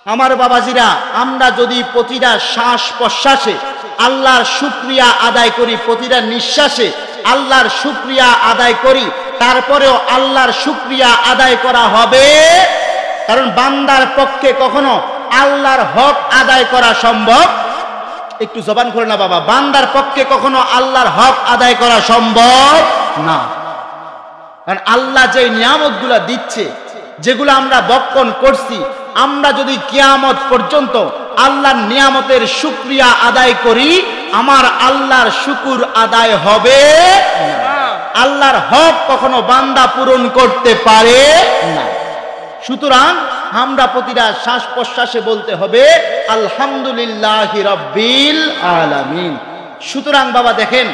আমার বাবাজিরা, আমরা যদি প্রতিটা শ্বাস প্রশ্বাসে আল্লাহর শুকরিয়া আদায় করি, প্রতিটা নিঃশ্বাসে আল্লাহর শুকরিয়া আদায় করি, তারপরেও আল্লাহর শুকরিয়া আদায় করা হবে। কারণ বান্দার পক্ষে কখনো আল্লাহর হক আদায় করা সম্ভব, একটু জবান করে না বাবা, বান্দার পক্ষে কখনো আল্লাহর হক আদায় করা সম্ভব না। কারণ আল্লাহ যে নিয়ামতগুলো দিচ্ছে, যেগুলো আমরা বক্ষণ করছি, আমরা যদি কিয়ামত পর্যন্ত আল্লাহর নিয়ামতের শুকরিয়া আদায় করি, আমার আল্লাহর শুকুর আদায় হবে না। আল্লাহর হক কখনো বান্দা পূরণ করতে পারে না। সুতরাং আমরা প্রতিটা শ্বাস প্রশ্বাসে বলতে হবে আলহামদুলিল্লাহি রাব্বিল আলামিন। সুতরাং বাবা দেখেন,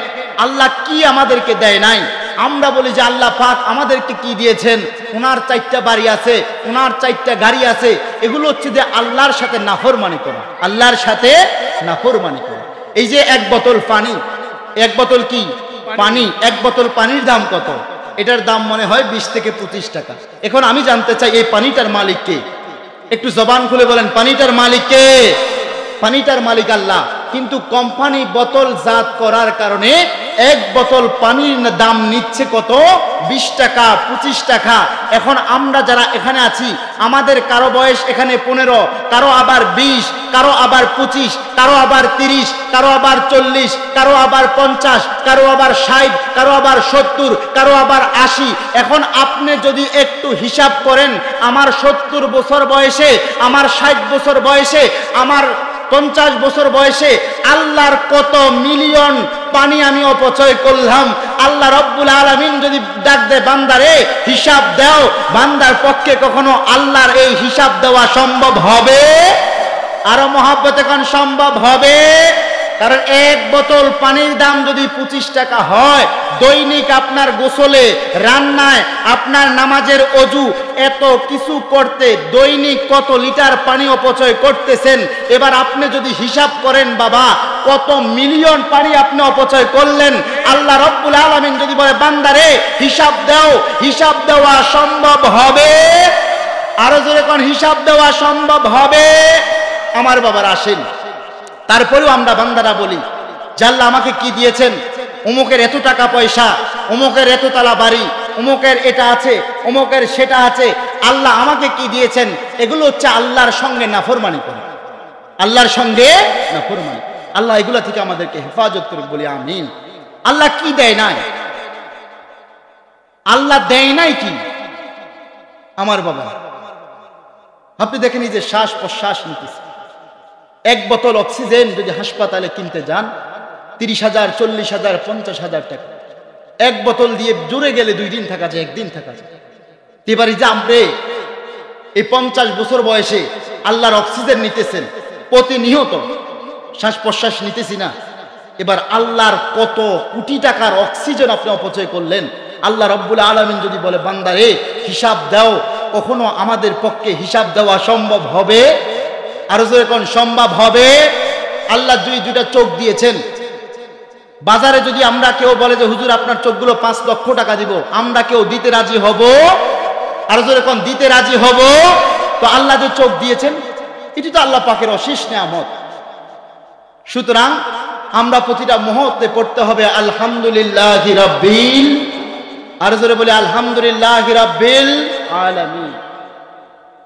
আল্লাহ কি আমাদেরকে দেয় নাই, আমরা বলি যে আল্লাহ পাক আমাদেরকে কি দিয়েছেন, ওনার 4টা বাড়ি আছে, ওনার 4টা গাড়ি আছে। এগুলো হচ্ছে যে আল্লাহর সাথে নাফরমানি করা, আল্লাহর সাথে নাফরমানি করা। এই যে 1 বোতল পানি, 1 বোতল কি পানি, 1 বোতল পানির দাম কত? এটার দাম মনে হয় 20 থেকে 25 টাকা। এখন আমি জানতে চাই এই পানিটার মালিক কে? একটু জবান খুলে বলেন, পানিটার মালিক কে? পানিটার মালিক আল্লাহ। কিন্তু কোম্পানি বোতল জাত করার কারণে 1 বোতল পানির দাম নিচ্ছে কত? 20 টাকা, 25 টাকা। এখন আমরা যারা এখানে আছি, আমাদের কারো বয়স এখানে 15, কারো আবার 20, কারো আবার 25, কারো আবার 30, কারো আবার 40, কারো আবার 50, কারো আবার 60, কারো আবার 70, কারো আবার 80। এখন আপনি যদি একটু হিসাব করেন, আমার 70 বছর বয়সে, আমার 60 বছর বয়সে, আমার 50 বছর বয়সে আল্লাহর কত মিলিয়ন পানি আমি অপচয় করলাম। আল্লাহ রব্বুল আলামিন যদি ডাক দে, বান্দারে হিসাব দাও, বান্দার পক্ষে কখনো আল্লাহর এই হিসাব দেওয়া সম্ভব হবে? আরো মহব্বতে কোন সম্ভব হবে? কারণ 1 বোতল পানির দাম যদি 25 টাকা হয়, দৈনিক আপনার গোসলে, রান্নায়, আপনার নামাজের অজু, এত কিছু করতে দৈনিক কত লিটার পানি অপচয় করতেছেন। এবার আপনি যদি হিসাব করেন বাবা, কত মিলিয়ন পানি আপনি অপচয় করলেন। আল্লাহ রব্বুল আলামিন যদি বলে বান্দারে হিসাব দাও, হিসাব দেওয়া সম্ভব হবে? আরো জোরে কোন হিসাব দেওয়া সম্ভব হবে? আমার বাবার আসেন, তারপরেও আমরা বান্দারা বলি যে আল্লাহ আমাকে কি দিয়েছেন, অমুকের এত টাকা পয়সা, অমুকের এত তালা বাড়ি, অমুকের এটা আছে, অমুকের সেটা আছে, আল্লাহ আমাকে কি দিয়েছেন। এগুলো হচ্ছে আল্লাহর সঙ্গে নাফরমানি করে, আল্লাহর সঙ্গে নাফরমানি। আল্লাহ এগুলা থেকে আমাদেরকে হেফাজত করে, বলি আমিন। আল্লাহ কি দেয় নাই? আল্লাহ দেয় নাই কি? আমার বাবা, আপনি দেখেন এই যে শ্বাস প্রশ্বাস নিতেছে, 1 বোতল অক্সিজেন যদি হাসপাতালে কিনতে যান 30,000, 40,000, 50,000 টাকা। 1 বোতল দিয়ে জুড়ে গেলে 2 দিন থাকা যায়, 1 দিন থাকা যায়। এবারে যে আমরা এই 50 বছর বয়সে আল্লাহর অক্সিজেন নিতেছেন, প্রতিনিয়ত শ্বাস প্রশ্বাস নিতেছি না। এবার আল্লাহর কত কোটি টাকার অক্সিজেন আপনি অপচয় করলেন। আল্লাহ রব্বুল আলামিন যদি বলে বান্দারে হিসাব দাও, কখনো আমাদের পক্ষে হিসাব দেওয়া সম্ভব হবে? আরো জোরে কোন সম্ভব হবে? আল্লাহ 2টা চোখ দিয়েছেন। বাজারে যদি আমরা কেউ বলে যে হুজুর আপনার চোখগুলো 5 লক্ষ টাকা দিব, আমরা কেউ দিতে রাজি হব? আরো জোরে কোন দিতে রাজি হব? তো আল্লাহ যে চোখ দিয়েছেন, এটি তো আল্লাহ পাকের অশেষ নিয়ামত। সুতরাং আমরা প্রতিটা মুহূর্তে পড়তে হবে আলহামদুলিল্লাহি রাব্বিল, আরো জোরে বলি আলহামদুলিল্লাহি রাব্বিল আলামিন।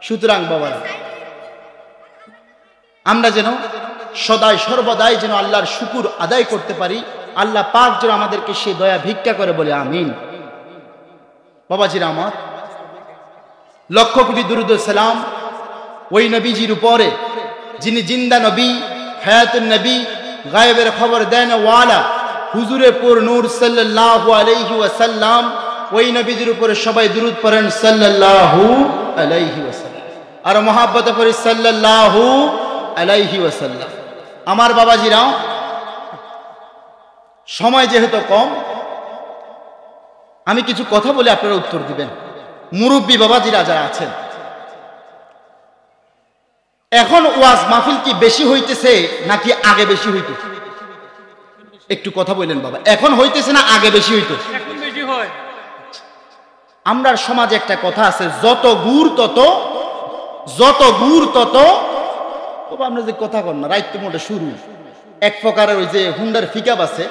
সুতরাং বাবা, আমরা যেন সদাই সর্বদাই যেন আল্লাহর শুকুর আদায় করতে পারি। আল্লাহ পাক যেন আমাদেরকে সেই দয়া ভিক্ষা করে, বলে আমিন। বাবাজিরা আমার, লক্ষ কোটি দুরূদ ও সালাম ওই নবীজির উপরে যিনি জিন্দা নবী, হায়াতুন নবী, গায়েবের খবর দেন ওয়ালা, হুজুরে পুর নূর সাল্লাল্লাহু আলাইহি ওয়াসাল্লাম। ওই নবীজির উপরে সবাই দুরূদ পড়েন সাল্লাল্লাহু আলাইহি ওয়াসাল্লাম, আর মহব্বতে পড়ি সাল্লাল্লাহু আলাইহি ওয়াসাল্লাম। আমার বাবাজিরাও, সময় যেহেতু কম, আমি কিছু কথা বলে আপনারা উত্তর দিবেন। মুরব্বী বাবাজিরা যারা আছেন, এখন ওয়াজ মাহফিল কি বেশি হইতেছে নাকি আগে বেশি হইতেছে? একটু কথা বললেন বাবা, এখন হইতেছে না আগে বেশি হইতেছে? এখন বেশি হয়। আমরা সমাজে একটা কথা আছে, যত গুড় তত বাবা আপনি যে কথা কন না, রাইত মোটে শুরু এক প্রকারের ওই যে হুন্ডার ফিকাপ আছে,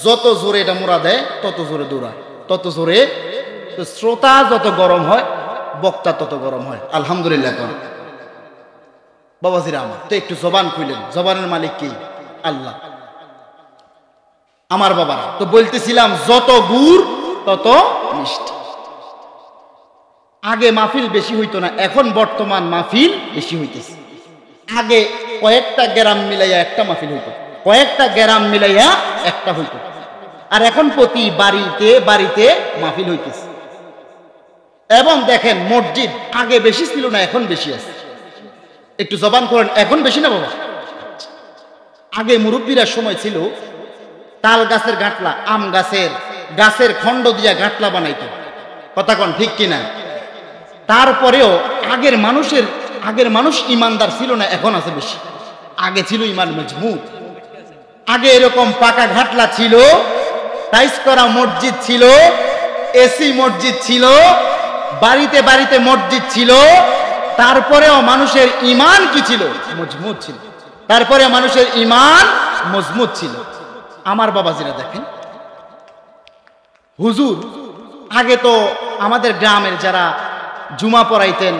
যত জোরে এটা মোড়া দেয় তত জোরে দৌড়ায়, তত জোরে, তো শ্রোতা যত গরম হয় বক্তা তত গরম হয়। আলহামদুলিল্লাহ কর বাবাজিরা আমার। তো একটু জবান খুইলেন, জবানের মালিক কি? আল্লাহ। আমার বাবারা, তো বলতেছিলাম যত গুড় তত মিষ্টি। আগে মাহফিল বেশি হইতো না, এখন বর্তমান মাহফিল বেশি হইতেছে। আগে কয়েকটা গ্রাম মিলাইয়া একটা মাহফিল হইতো, কয়েকটা গ্রাম মিলাইয়া একটা হইতো, আর এখন প্রতি বাড়িতে বাড়িতে মাহফিল হইতেছে। এবং দেখেন মসজিদ আগে বেশি ছিল না, এখন বেশি আছে। একটু জবান করেন, এখন বেশি না বাবা? আগে মুরব্বীরা সময় ছিল তাল গাছের গাঁটলা, আম গাছের খণ্ড দিয়া গাঁটলা বানাইতো, কথা কন ঠিক কিনা? তারপরেও আগের মানুষ ইমানদার ছিল না, এখন আছে বেশি। আগে ছিল ইমান মজবুত, আগে এরকম পাকা ঘাটলা ছিল, টাইস করা মসজিদ ছিল, এসি মসজিদ ছিল, বাড়িতে বাড়িতে মসজিদ ছিল। তারপরেও মানুষের ইমান কি ছিল? মজবুত ছিল। তারপরে মানুষের ইমান মজবুত ছিল। আমার বাবাজিরা দেখেন, হুজুর আগে তো আমাদের গ্রামের যারা জুমা পড়াইতেন,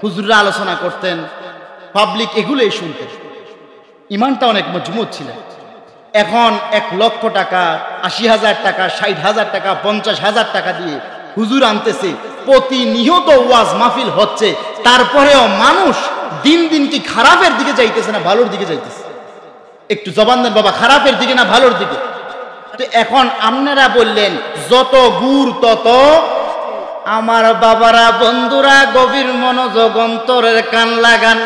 হুজুররা আলোচনা করতেন, পাবলিক এগুলোই শুনতেন, ইমানটা অনেক মজবুত ছিল। এখন 1 লক্ষ টাকা, 80,000 টাকা, 60,000 টাকা, 50,000 টাকা দিয়ে হুজুর আনতেছে, প্রতিনিয়ত ওয়াজ মাহফিল হচ্ছে, তারপরেও মানুষ দিন দিন কি খারাপের দিকে যাইতেছে না ভালোর দিকে যাইতেছে? একটু জবান দেন বাবা, খারাপের দিকে না ভালোর দিকে? তো এখন আপনারা বললেন যত গুড় তত। আমার বাবারা, বন্ধুরা, গভীর মনোযোগ, অন্তরের কান লাগান।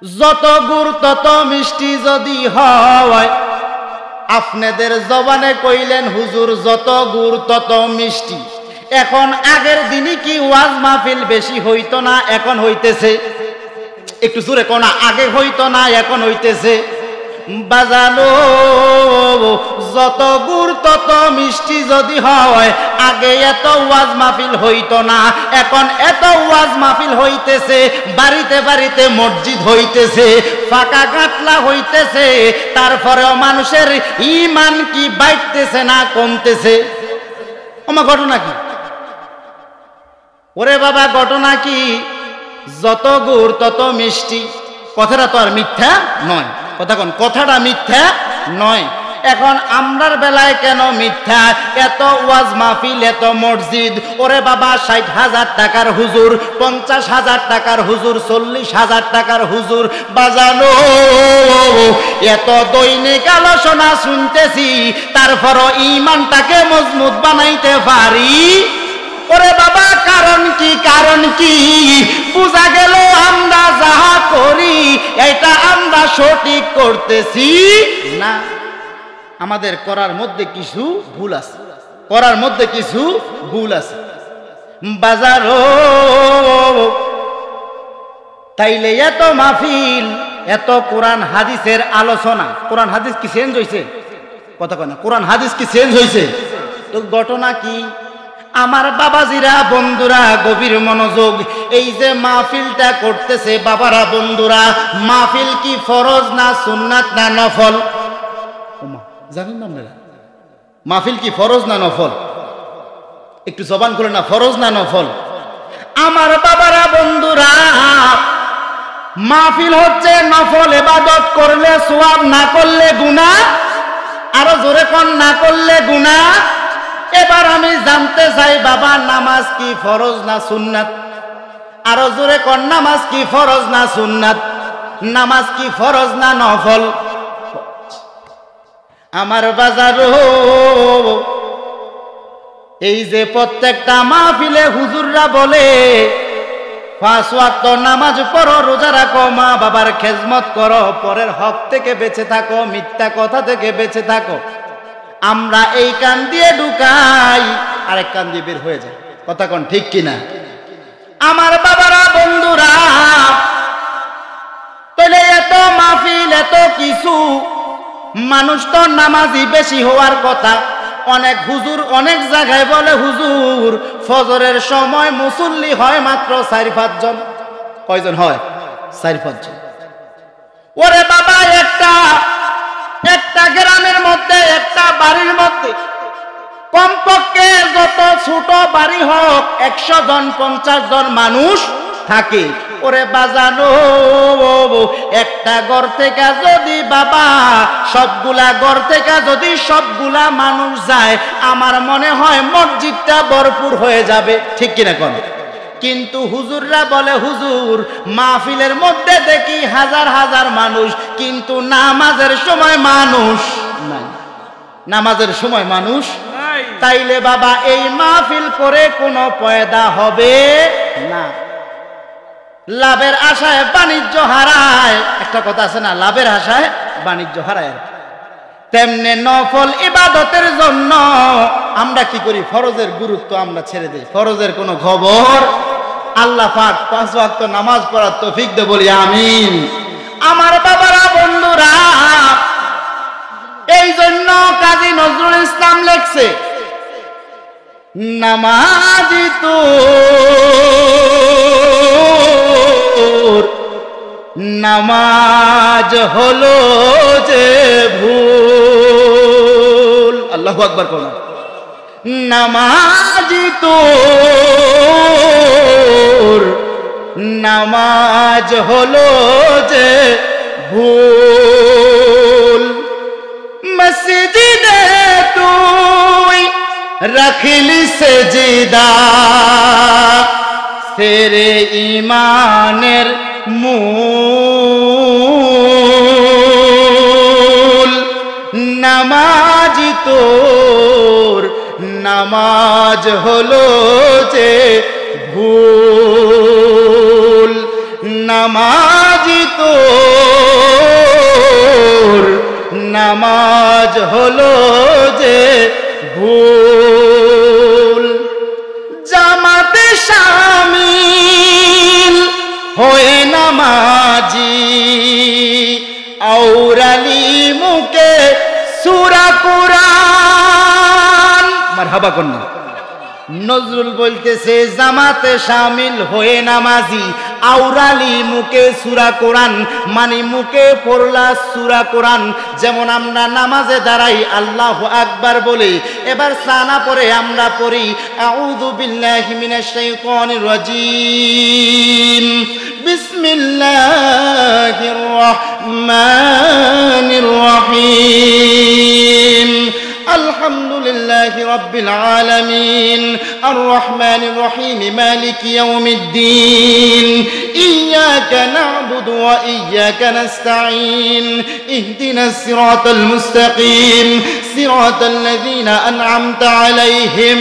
যত গুড় তত মিষ্টি যদি হয়, আপনাদের জবানে কইলেন হুজুর যত গুড় তত মিষ্টি। এখন আগের দিনই কি ওয়াজ মাহফিল বেশি হইতো না, এখন হইতেছে? একটু জোরে কোনা, আগে হইতো না এখন হইতেছে। বাজানো যত গুড় তত মিষ্টি যদি হয়, আগে এত ওয়াজ মাহফিল হইতো না, এখন এত ওয়াজ মাহফিল হইতেছে, বাড়িতে বাড়িতে মসজিদ হইতেছে, ফাঁকা গাঁটলা হইতেছে। তারপরেও মানুষের ঈমান কি বাড়তেছে না কমতেছে? আমার ঘটনা কি? ওরে বাবা ঘটনা কি? যত গুড় তত মিষ্টি, কথাটা তো আর মিথ্যা নয়, কথা কোন, কথাটা মিথ্যা নয়। এখন আমরার বেলায় কেন মিথ্যা? এত ওয়াজ মাহফিল, এত মসজিদ, ওরে বাবা 60,000 টাকার হুজুর, 50,000 টাকার হুজুর, 40,000 টাকার হুজুর বাজানো, এত দৈনিক আলোচনা শুনতেছি, তারপরও ইমানটাকে মজবুত বানাইতে পারি? ওরে বাবা কারণ কি? কারণ কি? বুঝা গেল আমরা যাহা করি এটা আমরা সঠিক করতেছি না, আমাদের করার মধ্যে কিছু ভুল আছে, করার মধ্যে কিছু ভুল আছে। বাজারো তাইলে এত মাহফিল, এত কোরআন হাদিসের আলোচনা, কোরআন হাদিস কি চেঞ্জ হয়েছে? কথা কয় না, কোরআন হাদিস কি চেঞ্জ হয়েছে? তো ঘটনা কি? আমার বাবাজিরা, বন্ধুরা, গভীর মনোযোগ, এই যে মাহফিলটা করতেছে বাবারা, বন্ধুরা, মাহফিল কি ফরজ না সুন্নাত না নফল? জানেন না আপনারা মাহফিল কি ফরজ না নফল? একটু জবান করে না, ফরজ না নফল? আমার বাবারা, বন্ধুরা, মাহফিল হচ্ছে নফল ইবাদত, করলে সওয়াব, না করলে গুনাহ। আরো জোরে কোন, না করলে গুনাহ। এবার আমি জানতে চাই বাবা, নামাজ কি ফরজ না সুন্নাত? আরো জোরে কোন, নামাজ কি ফরজ না সুন্নাত? নামাজ কি ফরজ না নফল? আমার বাজারো এই যে প্রত্যেকটা মাহফিলে হুজুররা বলে 5 ওয়াক্ত নামাজ পড়ো, রোজা রাখো, মা বাবার খেজমত করো, পরের হক থেকে বেঁচে থাকো, মিথ্যা কথা থেকে বেঁচে থাকো, আমরা এই কান দিয়ে ঢুকাই, আরেক কান দিয়ে বের হয়ে যায়, কথা কোন ঠিক কিনা? আমার বাবারা, বন্ধুরা, তাহলে এত মাহফিল, এত কিছু, মানুষ তো নামাজি বেশি হওয়ার কথা। অনেক হুজুর অনেক জায়গায় বলে হুজুর ফজরের সময় মুসল্লি হয় মাত্র 4-5 জন। কয়জন হয়? 4-5 জন। ওরে বাবা, একটা গ্রামের মধ্যে, একটা বাড়ির মধ্যে কমপক্ষে যত ছোট বাড়ি হোক 100 জন 50 জন মানুষ থাকে। ওরে বাজানো, একটা ঘর থেকে যদি বাবা সবগুলা ঘর থেকে যদি সবগুলা মানুষ যায়, আমার মনে হয় মসজিদটা ভরপুর হয়ে যাবে, ঠিক কিনা কোন? কিন্তু হুজুররা বলে, হুজুর মাহফিলের মধ্যে দেখি হাজার হাজার মানুষ, কিন্তু নামাজের সময় মানুষ নাই। নামাজের সময় মানুষ নাই। তাইলে বাবা এই মাহফিল করে কোনো পয়দা হবে না। লাভের আশায় বাণিজ্য হারায়, একটা কথা আছে না, লাভের আশায় বাণিজ্য হারায়। তেমনি নফল ইবাদতের জন্য আমরা কি করি? ফরজের গুরুত্ব আমরা ছেড়ে দিই। ফরজের কোনো খবর আল্লাহ পাক 5 ওয়াক্ত নামাজ পড়ার তৌফিক দে, বলি আমিন। আমার বাবারা, বন্ধুরা, এই জন্য কাজী নজরুল ইসলাম লেখছে, নামাজি তোর নামাজ হলো যে ভুল। আল্লাহু আকবার কোন? নামাজি তোর নামাজ হলো যে ভুল। মসজিদে তুই রাখিলি সেজদা, তেরে ঈমানের মূল। নামাজি তোর নামাজ হলো যে ভুল। নামাজি তোর নামাজ হলো যে ভুল। জামাতে শামিল হয়ে নামাজি, আউরালি মুকে সূরা কুরআন। মারহাবা কন্যা। নজরুল বলতেছে, জামাতে শামিল হয়ে নামাজি, আউরালি মুকে সূরা কোরআন, মানে মুখে পড়লা সূরা কোরআন। যেমন আমরা নামাজে দাঁড়াই আল্লাহু আকবার বলি, এবার সানা পরে আমরা পড়ি আউযু বিল্লাহি মিনাশ শাইতানির রাজিম, বিসমিল্লাহির রহমানির রহিম, আলহামদুলিল্লাহি রাব্বিল আলামিন, আর রহমানির রহিম, মালিকি ইয়াউমিদ্দিন, ইয়াকা না'বুদু ওয়া ইয়াকা নাস্তাঈন, ইহদিনাস সিরাতাল মুস্তাকিম, সিরাতাল লাযীনা আন'আমতা আলাইহিম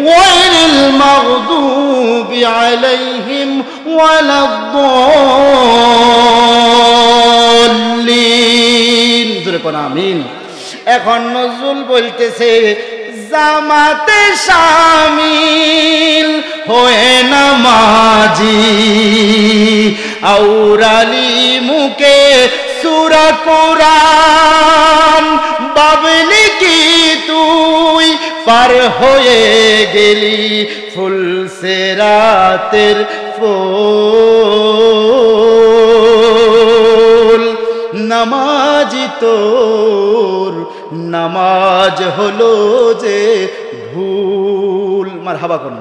গায়রিল মাগদুবি আলাইহিম ওয়ালাদ-দাল্লিন। জোরে কোন আমিন। এখন নজরুল বলতেছে, জামাতে শামিল হয়ে নামাজি, আউরালি মুকে সূরা কোরআন। বাবলি কি তুই পার হয়ে গেলি ফুলসেরাতের ফুল। নামাজি তোর নামাজ হলো যে ভুল। মারহাবা কোন?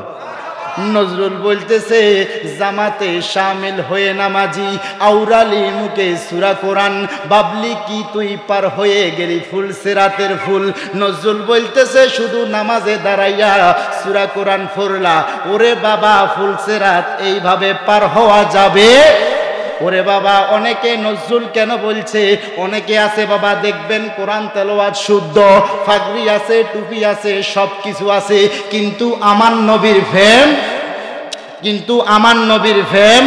নজরুল বলতেছে, জামাতে শামিল হয়ে নামাজি, আউরালি মুকে সূরা কোরআন। বাবলি কি তুই পার হয়ে গেলি ফুলসেরাতের ফুল। নজরুল বলতেছে, শুধু নামাজে দাঁড়াইয়া সূরা কোরআন পড়লা, ওরে বাবা ফুলসেরাত এইভাবে পার হওয়া যাবে? ওরে বাবা, অনেকে নজরুল কেন বলছে, অনেকে আছে বাবা দেখবেন কোরআন তেলাওয়াত শুদ্ধ, পাগড়ি আছে, টুপি আছে, সব কিছু আছে, কিন্তু আমার নবীর ফেম,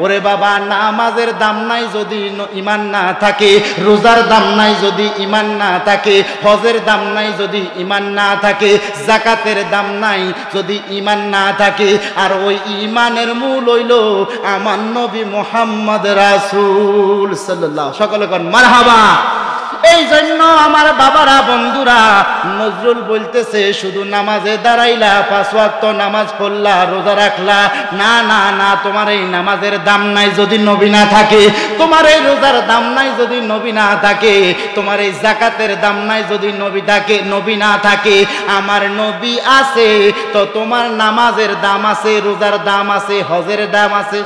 ওরে বাবা নামাজের দাম নাই যদি ঈমান না থাকে, রোজার দাম নাই যদি ঈমান না থাকে, হজের দাম নাই যদি ঈমান না থাকে, যাকাতের দাম নাই যদি ঈমান না থাকে। আর ওই ঈমানের মূল হইল আমার নবী মুহাম্মদ রাসূল সাল্লাল্লাহু। সকলে কোন মারহাবা। এই জন্য আমার বাবারা বন্ধুরা, নজরুল বলতেছে শুধু নামাজে দাঁড়াইলা, 5 ওয়াক্ত নামাজ পড়লা, রোজা রাখলা, না না না, তোমার এই নামাজের দাম নাই যদি নবী না থাকে, তোমার এই রোজার দাম নাই যদি নবী না থাকে, তোমার এই যাকাতের দাম নাই যদি নবী না থাকে। আমার নবী আছে তো তোমার নামাজের দাম আছে, রোজার দাম আছে, হজের দাম আছে।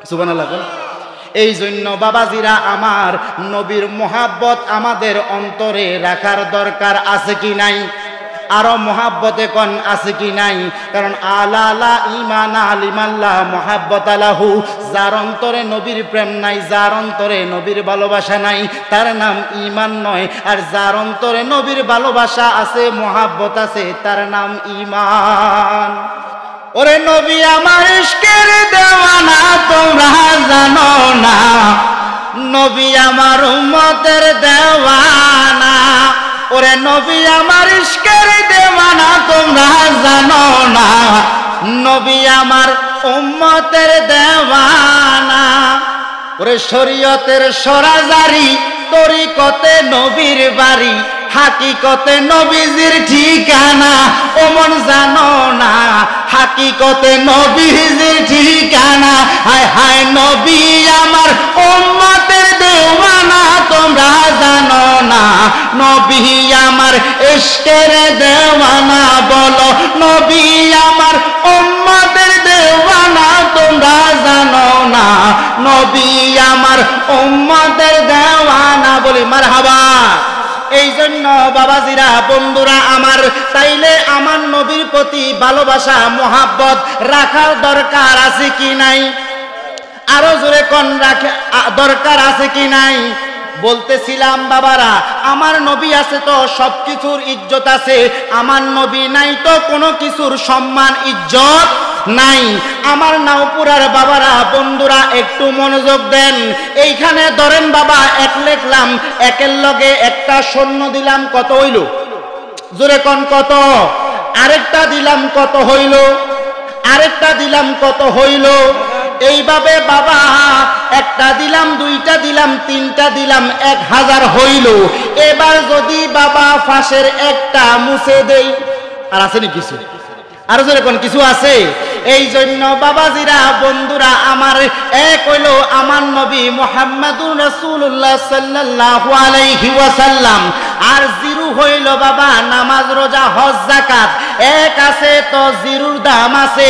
সুবহানাল্লাহ। এই জন্য বাবাজিরা আমার, নবীর মোহাব্বত আমাদের অন্তরে রাখার দরকার আছে কি নাই? আরো মোহাব্বতে কোন আছে কি নাই? কারণ আলা ইমান আলিমাল্লাহ মোহাব্বত আলাহু, যার অন্তরে নবীর প্রেম নাই, যার অন্তরে নবীর ভালোবাসা নাই, তার নাম ঈমান নয়। আর যার অন্তরে নবীর ভালোবাসা আছে, মোহাব্বত আছে, তার নাম ঈমান। ওরে নবী আমার ইশকের দেওয়ানা, তোমরা জানো না, নবী আমার উম্মতের দেওয়ানা। ওরে নবী আমার ইশকের দেওয়ানা, তোমরা জানো না, নবী আমার উম্মতের দেওয়ানা। ওরে শরীয়তের সরাজারি, তরিকতে নবীর বাড়ি, হাকিকতে নবীজির ঠিকানা, ওমন জানো না, হাকিকতে নবীজির ঠিকানা। হায় হায় নবী আমার উম্মতের দেওয়ানা, তোমরা জানো না, নবী আমার ইশকের দেওয়ানা। বলো নবী আমার উম্মতের দেওয়ানা, তোমরা জানো না, নবী আমার উম্মতের দেওয়ানা। বলি মারহাবা। এই জন্য বাবাজিরা বন্ধুরা আমার, তাইলে আমার নবীর প্রতি ভালোবাসা মোহাব্বত রাখার দরকার আছে কি নাই? আরো জোরে কোন রাখা দরকার আছে কি নাই? বলতেছিলাম বাবারা, আমার নবী আছে তো সবকিছুর ইজ্জত আছে, আমার নবী নাই তো কোনো কিছুর সম্মান ইজ্জত নাই। আমার নাওপুরার বাবারা বন্ধুরা একটু মনোযোগ দেন। এইখানে ধরেন বাবা, 1 লিখলাম, 1-এর লগে একটা শূন্য দিলাম, কত হইল? জোরে কোন কত? আরেকটা দিলাম, কত হইল? আরেকটা দিলাম, কত হইল? এইভাবে বাবা, একটা দিলাম, 2টা দিলাম, 3টা দিলাম, 1000 হইল। এবার যদি বাবা ফাঁসের একটা মুছে দেই, আর আসেনি কিছু? আর জোরে কোন কিছু আছে? এই জন্য বাবাজিরা বন্ধুরা আমার, এক হইল আমার নবী মুহাম্মাদুর রাসূলুল্লাহ সাল্লাল্লাহু আলাইহি ওয়াসাল্লাম, আর 0 হইল বাবা নামাজ, রোজা, হজ, যাকাত। 1 আছে তো 0-র দাম আছে,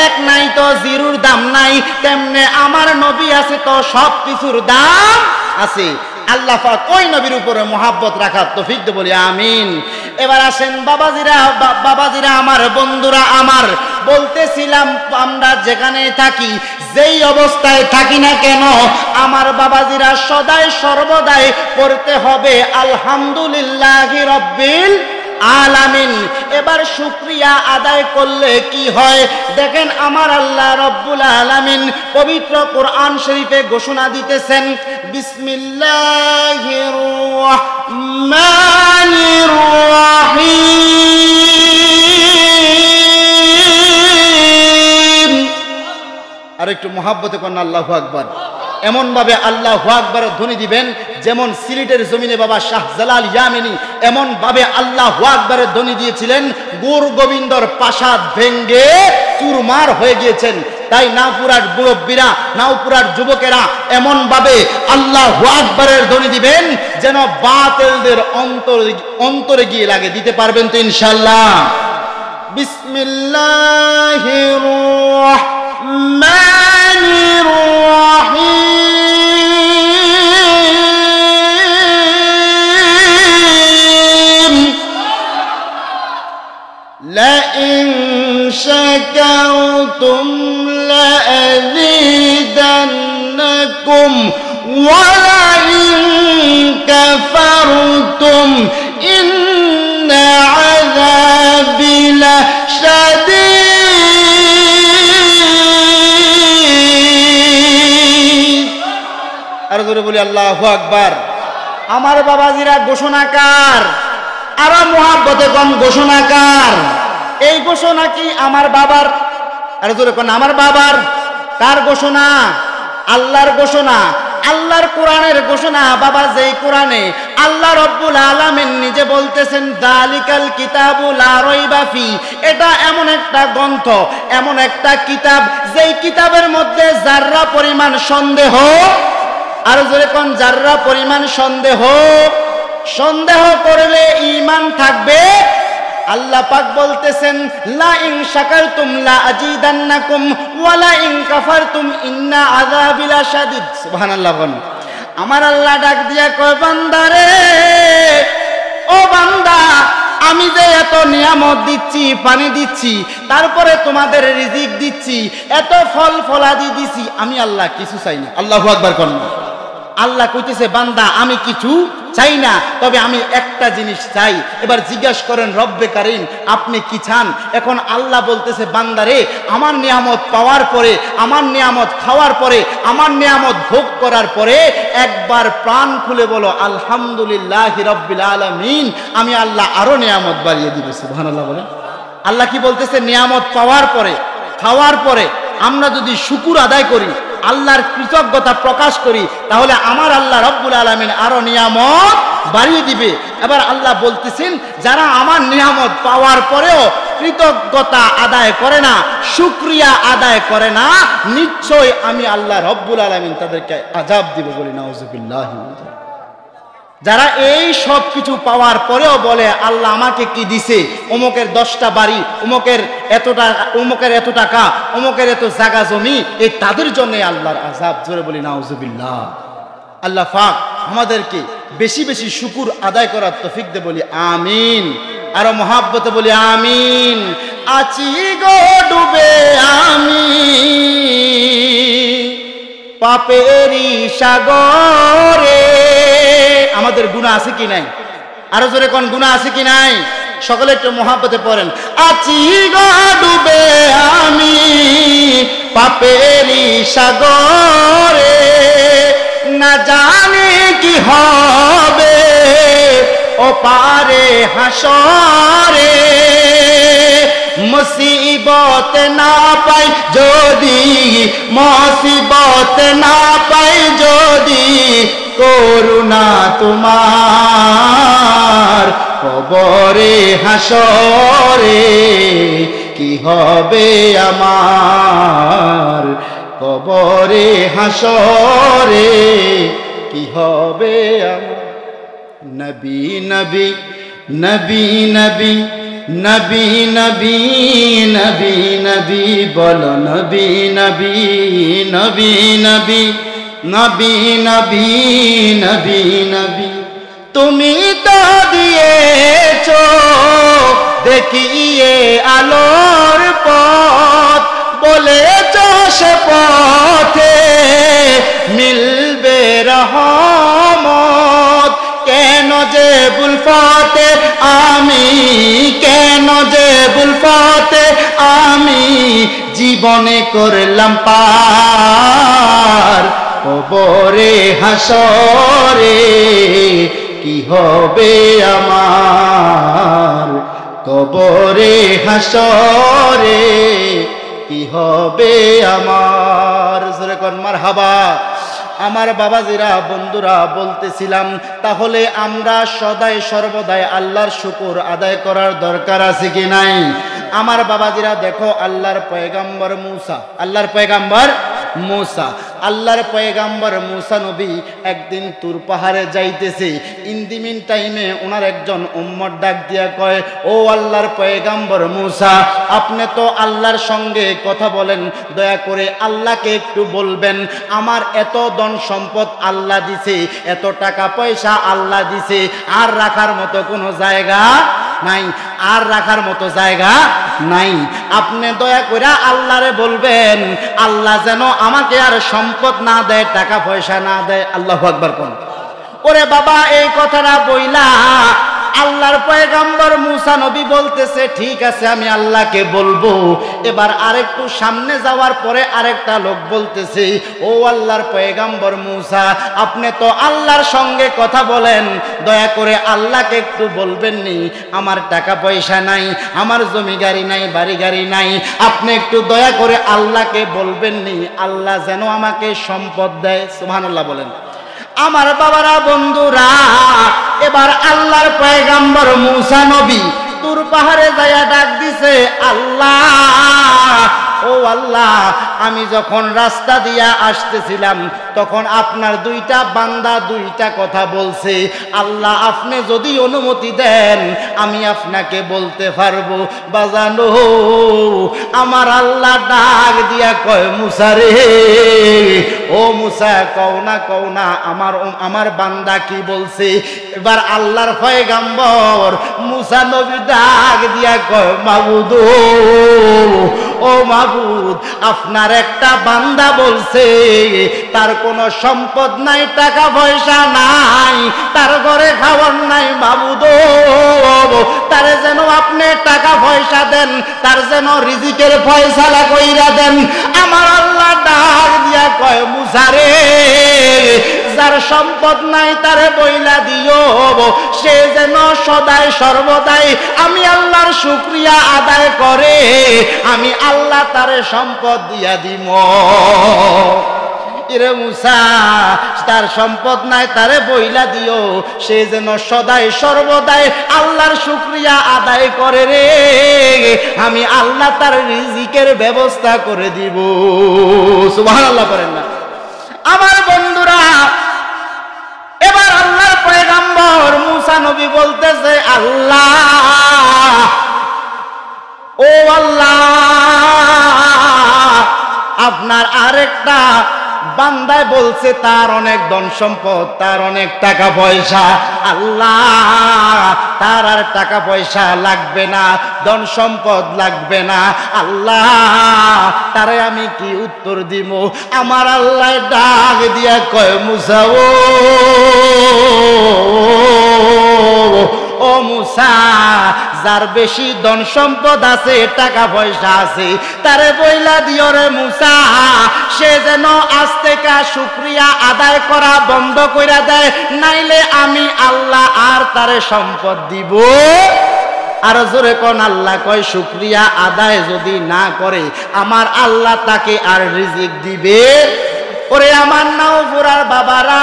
1 নাই তো 0-র দাম নাই। তেমনে আমার নবী আছে তো সব কিছুর দাম আছে। আল্লাহ পাক ওই নবীর উপরে মোহাব্বত রাখার তৌফিক দে, বলি আমিন। এবার আসেন বাবাজিরা আমার বন্ধুরা আমার, বলতেছিলাম আমরা যেখানে থাকি, যেই অবস্থায় থাকি না কেন, আমার বাবাজিরা সদাই সর্বদাই পড়তে হবে আলহামদুলিল্লাহি রাব্বিল আলামিন। এবার শুকরিয়া আদায় করলে কি হয় দেখেন, আমার আল্লাহ রব্বুল আলামিন পবিত্র কোরআন শরীফে ঘোষণা দিতেছেন, বিসমিল্লাহির রহমানির রহিম। আর একটু মহাব্বতে করেন আল্লাহু আকবার। এমন ভাবে আল্লাহু আকবারের ধ্বনি দিবেন যেমন সিলেটের জমিনে বাবা শাহজালাল ইয়ামিনী এমন ভাবে আল্লাহু আকবারের ধ্বনি দিয়েছিলেন, গুর গোবিন্দর প্রাসাদ ভেঙ্গে চুরমার হয়ে গিয়েছেন। তাই নাওপুরার মুরব্বীরা, নাওপুরার যুবকেরা এমন ভাবে আল্লাহু আকবারের ধ্বনি দিবেন যেন বাতিলদের অন্তরে গিয়ে লাগে। দিতে পারবেন তো ইনশাআল্লাহ? বিসমিল্লাহির রহমানির রহিম। লাইন শাকারতুম লাযীদান্নাকুম ওয়া লাইন কাফারতুম ইন্না আযাবি লাশাদীদ। আর জোরে বলি আল্লাহু আকবার। আমার বাবাজিরা ঘোষণাকার, আরো মুহাব্বতে কম ঘোষণাকার। এই ঘোষণা কি আমার বাবার? আর জোরে কোন আমার বাবার? কার ঘোষণা? আল্লাহর ঘোষণা, আল্লাহর কোরআনের ঘোষণা। বাবা যেই কোরআনে আল্লাহ রব্বুল আলামিন নিজে বলতেছেন যালিকাল কিতাবু লা রাইবা ফি, এটা এমন একটা গ্রন্থ, এমন একটা কিতাব যেই কিতাবের মধ্যে যাররা পরিমাণ সন্দেহ, আর জোরে কোন যাররা পরিমাণ সন্দেহ, সন্দেহ করলে ঈমান থাকবে। আল্লাহ পাক বলতেছেন লা ইন শাকারতুম লা আজিদান্নাকুম ওয়া লা ইন কাফারতুম ইন্না আযাবি লাশাদীদ। সুবহানাল্লাহ। আমার আল্লাহ ডাক দিয়া কয় বান্দারে, ও বান্দা, আমি যে এত নিয়ামত দিচ্ছি, পানি দিচ্ছি, তারপরে তোমাদের রিজিক দিচ্ছি, এত ফল ফলাদি দিচ্ছি, আমি আল্লাহ কিছু চাই না। আল্লাহু আকবার কোন। আল্লাহ কইতেছে বান্দা আমি কিছু চাই না, তবে আমি একটা জিনিস চাই। এবার জিজ্ঞাসা করেন রব্বে কারীম আপনি কি চান? এখন আল্লাহ বলতেছে বান্দারে, আমার নিয়ামত পাওয়ার পরে, আমার নিয়ামত খাওয়ার পরে, আমার নিয়ামত ভোগ করার পরে একবার প্রাণ খুলে বলো আলহামদুলিল্লাহি রাব্বিল আলামিন, আমি আল্লাহ আরো নিয়ামত বাড়িয়ে দিব। সুবহানাল্লাহ বলেন। আল্লাহ কি বলতেছে? নিয়ামত পাওয়ার পরে, খাওয়ার পরে আমরা যদি শুকর আদায় করি, আল্লাহর কৃতজ্ঞতা প্রকাশ করি, তাহলে আমার আল্লাহ রব্বুল আলামিন আরো নিয়ামত বাড়িয়ে দিবে। এবার আল্লাহ বলতেছেন যারা আমার নিয়ামত পাওয়ার পরেও কৃতজ্ঞতা আদায় করে না, শুকরিয়া আদায় করে না, নিশ্চয় আমি আল্লাহ রব্বুল আলামিন তাদেরকে আযাব দিব। বলি নাউযুবিল্লাহ। যারা এই সব কিছু পাওয়ার পরেও বলে আল্লাহ আমাকে কি দিছে, অমুকের 10টা বাড়ি, অমুকের এত টাকা, অমুকের এত জায়গা জমি, এই তাদের জন্য আল্লাহর আযাব। জোরে বলি নাউযুবিল্লাহ। আল্লাহ পাক আমাদেরকে বেশি বেশি শুকর আদায় করার তৌফিক দে। বলি আমিন। আর মহাব্বতে বলি আমিন। আছি গো ডুবে আমি পাপেরই সাগরে। আমাদের গুনাহ আছে কি নাই? আরো জোরে কোন গুনাহ আছে কি নাই? সকলে একটু মহাব্বতে পড়েন। আছি গো ডুবে আমি পাপেরই সাগরে, না জানি কি হবে ও পারে হাসরে। মুসিবত না পাই যদি, মুসিবত না পাই যদি, করুণা তোমার কবরে হাসরে কি হবে আমার, কবরে হাসরে কি হবে আমার। নবী নবী নবী নবী নবী নবী নবী নবী বলো নবী নবী নবী নবী নবী নবী নবী নবী। তুমি তো দিয়েছো দেখিয়ে আলোর পথ, বলেছো সে পথে মিলবে রহমত। কেন যে বুলফতে আমি, কেন যে বুলফতে আমি জীবনে করলাম পার, কবরে হাসরে কি হবে আমার, কবরে হাসরে কি হবে আমার। জোরে কোন মারহাবা। আমার বাবাজিরা, বন্ধুরা, বলতেছিলাম তাহলে আমরা সদাই সর্বদাই আল্লাহর শুকর আদায় করার দরকার আছে কি নাই? আমার বাবাজিরা দেখো, আল্লাহর পয়গাম্বর মুসা, আল্লাহর পয়গাম্বর মুসা, আল্লাহর পয়গাম্বর মুসা নবী একদিন তুর পাহাড়ে যাইতেছে। ইন্দিমিন টাইমে ওনার একজন উম্মত ডাক দিয়া কয়, ও আল্লাহর পয়গাম্বর মুসা, আপনি তো আল্লাহর সঙ্গে কথা বলেন, দয়া করে আল্লাহকে একটু বলবেন আমার এত ধন সম্পদ আল্লাহ দিছে, এত টাকা পয়সা আল্লাহ দিছে, আর রাখার মতো কোনো জায়গা নাই, আর রাখার মতো জায়গা নাই। আপনি দয়া করে আল্লাহরে বলবেন আল্লাহ যেন আমাকে আর সম্পদ না দেয়, টাকা পয়সা না দেয়। আল্লাহু আকবার কোন। ওরে বাবা, এই কথাটা বইলা আল্লাহর পয়গাম্বর মুসা নবী বলতেছে ঠিক আছে আমি আল্লাহকে বলবো। এবার আরেকটু সামনে যাওয়ার পরে আরেকটা লোক বলতেছে, ও আল্লাহর পয়গাম্বর মুসা, আপনি তো আল্লাহর সঙ্গে কথা বলেন, দয়া করে আল্লাহকে একটু বলবেন নি আমার টাকা পয়সা নাই, আমার জমি গাড়ি নাই, বাড়ি গাড়ি নাই, আপনি একটু দয়া করে আল্লাহকে বলবেন নি আল্লাহ যেন আমাকে সম্পদ দেয়। সুবহানাল্লাহ বলেন। আমার বাবারা, বন্ধুরা, এবার আল্লাহর পয়গাম্বর মুসা নবী তুর পাহাড়ে যাইয়া ডাক দিছে, আল্লাহ, ও আল্লাহ, আমি যখন রাস্তা দিয়া আসতেছিলাম তখন আপনার দুইটা বান্দা দুইটা কথা বলছে। আল্লাহ, আপনি যদি অনুমতি দেন আমি আপনাকে বলতে পারবো। বাজানো, আমার আল্লাহ ডাক দিয়া কয়, মুসা রে, ও মুসা, কও না আমার বান্দা কি বলছে। এবার আল্লাহর পয়গাম্বর মুসা নবী ডাক দিয়া কয়, মাবুদ, ও মাবুদ, আপনার একটা বান্দা বলছে তার কোনো সম্পদ নাই, টাকা পয়সা নাই, তার ঘরে খাবার নাই। মাবুদ, তারে যেন আপনি টাকা পয়সা দেন, তার যেন রিজিকের ফয়সালা কইরা দেন। আমার আল্লাহ ডাক দিয়া কয়, মুসা রে, যার সম্পদ নাই তারে বইলা দিও, সে যেন সদাই সর্বদাই আমি আল্লাহর শুকরিয়া আদায় করে, আমি আল্লাহ তারে সম্পদ দিয়া দিব। ইরে মুসা, তার সম্পদ নাই তারে বইলা দিও, সে যেন সদাই সর্বদাই আল্লাহর শুকরিয়া আদায় করে রে, আমি আল্লাহ তার রিজিকের ব্যবস্থা করে দিব। সুবহানাল্লাহ করেন না আমার বন্ধুরা। এবার আল্লাহর পয়গাম্বর মুসা নবী বলতেছে, আল্লাহ, ও আল্লাহ, আপনার আরেকটা বান্দায় বলছে তার অনেক ধন সম্পদ, তার অনেক টাকা পয়সা। আল্লাহ, তার আর টাকা পয়সা লাগবে না, ধন সম্পদ লাগবে না। আল্লাহ, তারে আমি কি উত্তর দিব? আমার আল্লাহ ডাক দিয়া কয়, মুসা, ও মুসা, যার বেশি ধন সম্পদ আছে, টাকা পয়সা আছে, তারে বইলা দিও রে মুসা, সে যেন আজ থেকে শুকরিয়া আদায় করা বন্ধ কইরা দেয়, নাইলে আমি আল্লাহ আর তারে সম্পদ দিব। আর জোরে কোন আল্লাহ কয়, শুকরিয়া আদায় যদি না করে আমার আল্লাহ তাকে আর রিজিক দিবে। ওরে আমার নাওপুরার বাবারা,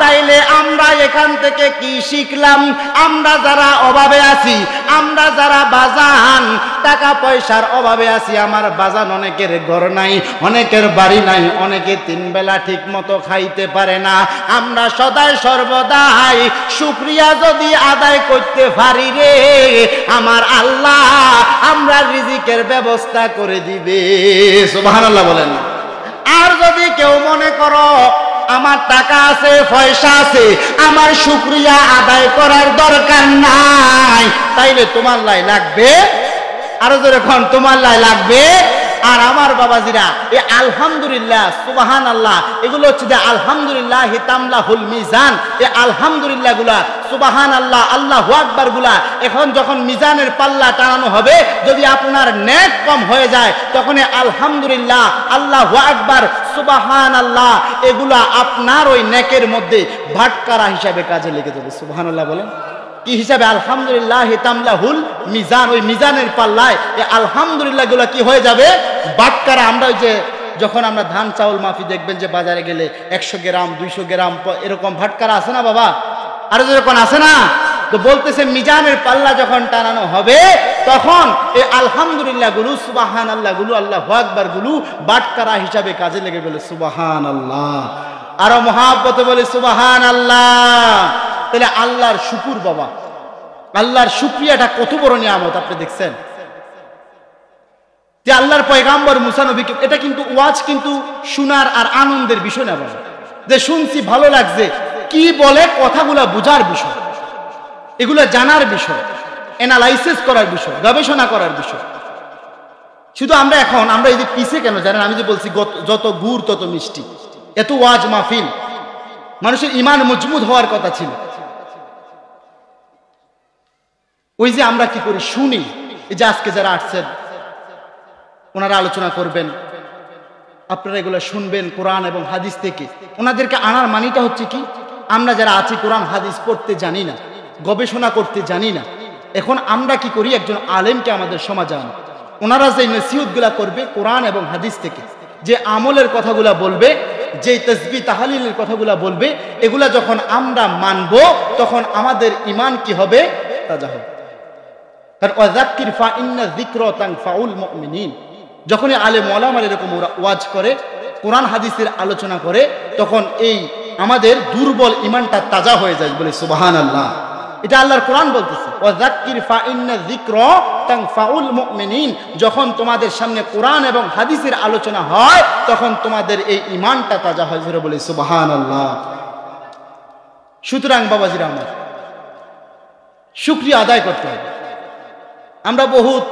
তাইলে আমরা এখান থেকে কি শিখলাম? আমরা যারা অভাবে আছি, আমরা যারা বাজান টাকা পয়সার অভাবে আছি, আমার বাজান অনেকের ঘর নাই, অনেকের বাড়ি নাই, অনেকে তিন বেলা ঠিক মতো খাইতে পারে না। আমরা সদাই সর্বদাই শুকরিয়া যদি আদায় করতে পারি রে, আমার আল্লাহ আমরা রিজিকের ব্যবস্থা করে দিবে। সুবহানাল্লাহ বলেন। আর যদি কেউ মনে করো আমার টাকা আছে, পয়সা আছে, আমার শুকরিয়া আদায় করার দরকার নাই, তাইলে তোমার লাই লাগবে, আরো যখন তোমার লাই লাগবে। আর আমার বাবাজিরা, এই আলহামদুলিল্লাহ, সুবহানাল্লাহ, এগুলো হচ্ছে যে আলহামদুলিল্লাহ তামলাহুল মিজান। এই আলহামদুলিল্লাহ গুলা, সুবহানাল্লাহ, আল্লাহু আকবার গুলা, এখন যখন মিজানের পাল্লা টানানো হবে, যদি আপনার নেক কম হয়ে যায়, তখন আলহামদুলিল্লাহ, আল্লাহু আকবার, সুবহানাল্লাহ, এগুলা আপনার ওই নেকের মধ্যে ভাটকারা হিসাবে কাজে লেগে যাবে। সুবহানাল্লাহ বলেন। কি হিসাবে? আলহামদুলিল্লাহ তামলাহুল মিজান। ওই মিজানের পাল্লায় এই আলহামদুলিল্লাহ গুলা কি হয়ে যাবে? বাটকারা। আমরা ওই যে যখন আমরা ধান চাউল মাফি দেখবেন যে বাজারে গেলে 100 গ্রাম 200 গ্রাম এরকম ভাটকারা আছে না বাবা? আরো যখন আছে না, তো বলতেছে মিজানের পাল্লা যখন টানানো হবে, তখন এই আলহামদুলিল্লাহ গুলো, সুবহানাল্লাহ গুলো, আল্লাহু আকবার গুলো বাটকারা হিসাবে কাজে লেগে গেল। সুবহানাল্লাহ। আরো মহাব্বতে বলে সুবহানাল্লাহ। তাহলে আল্লাহর শুকুর বাবা, আল্লাহর শুকরিয়াটা কত বড় নিয়ামত আপনি দেখছেন। যে আল্লাহর পয়গাম্বর মুসা নবীকে, এটা কিন্তু ওয়াজ কিন্তু শোনার আর আনন্দের বিষয় না বাবা, যে শুনছি ভালো লাগছে, কি বলে কথাগুলা বোঝার বিষয়, এগুলা জানার বিষয়, অ্যানালাইসিস করার বিষয়, গবেষণা করার বিষয়। শুধু আমরা এখন আমরা এই যে পিছে কেন জানেন? আমি যে বলছি যত গুড় তত মিষ্টি, এত ওয়াজ মাহফিল, মানুষের ঈমান মজবুত হওয়ার কথা ছিল। ওই যে আমরা কি করি, শুনি, এই যে আজকে যারা আসছেন ওনারা আলোচনা করবেন, আপনারা এগুলো শুনবেন কোরআন এবং হাদিস থেকে। ওনাদেরকে আনার মানিটা হচ্ছে কি, আমরা যারা আছি কোরআন হাদিস পড়তে জানি না, গবেষণা করতে জানি না। এখন আমরা কি করি, একজন আলেমকে আমাদের সমাজে আনি, ওনারা যে নসিহতগুলা করবে কোরআন এবং হাদিস থেকে, যে আমলের কথাগুলা বলবে, যে তাসবিহ তাহলিলের কথাগুলো বলবে, এগুলা যখন আমরা মানব তখন আমাদের ঈমান কি হবে? তাজা হবে। কারণ ওয়াযাক্কির ফা ইন্না যিকরা তানফাউল মুমিনিন, যখনই আলেম ওলামা এরকম ওয়াজ করে, কোরআন হাদিসের আলোচনা করে, তখন এই আমাদের দুর্বল ঈমানটা তাজা হয়ে যায়। বলে সুবহানাল্লাহ। এটা আল্লাহর কোরআন বলতেছে, ওয়াযাক্কির ফা ইন্না যিকরা তানফাউল মুমিনিন। যখন তোমাদের সামনে কোরআন এবং হাদিসের আলোচনা হয় তখন তোমাদের এই ঈমানটা তাজা হয়। বলে সুবহানাল্লাহ। সুতরাং বাবাজিরা আমার, শুকরিয়া আদায় করতে হবে। আমরা বহুত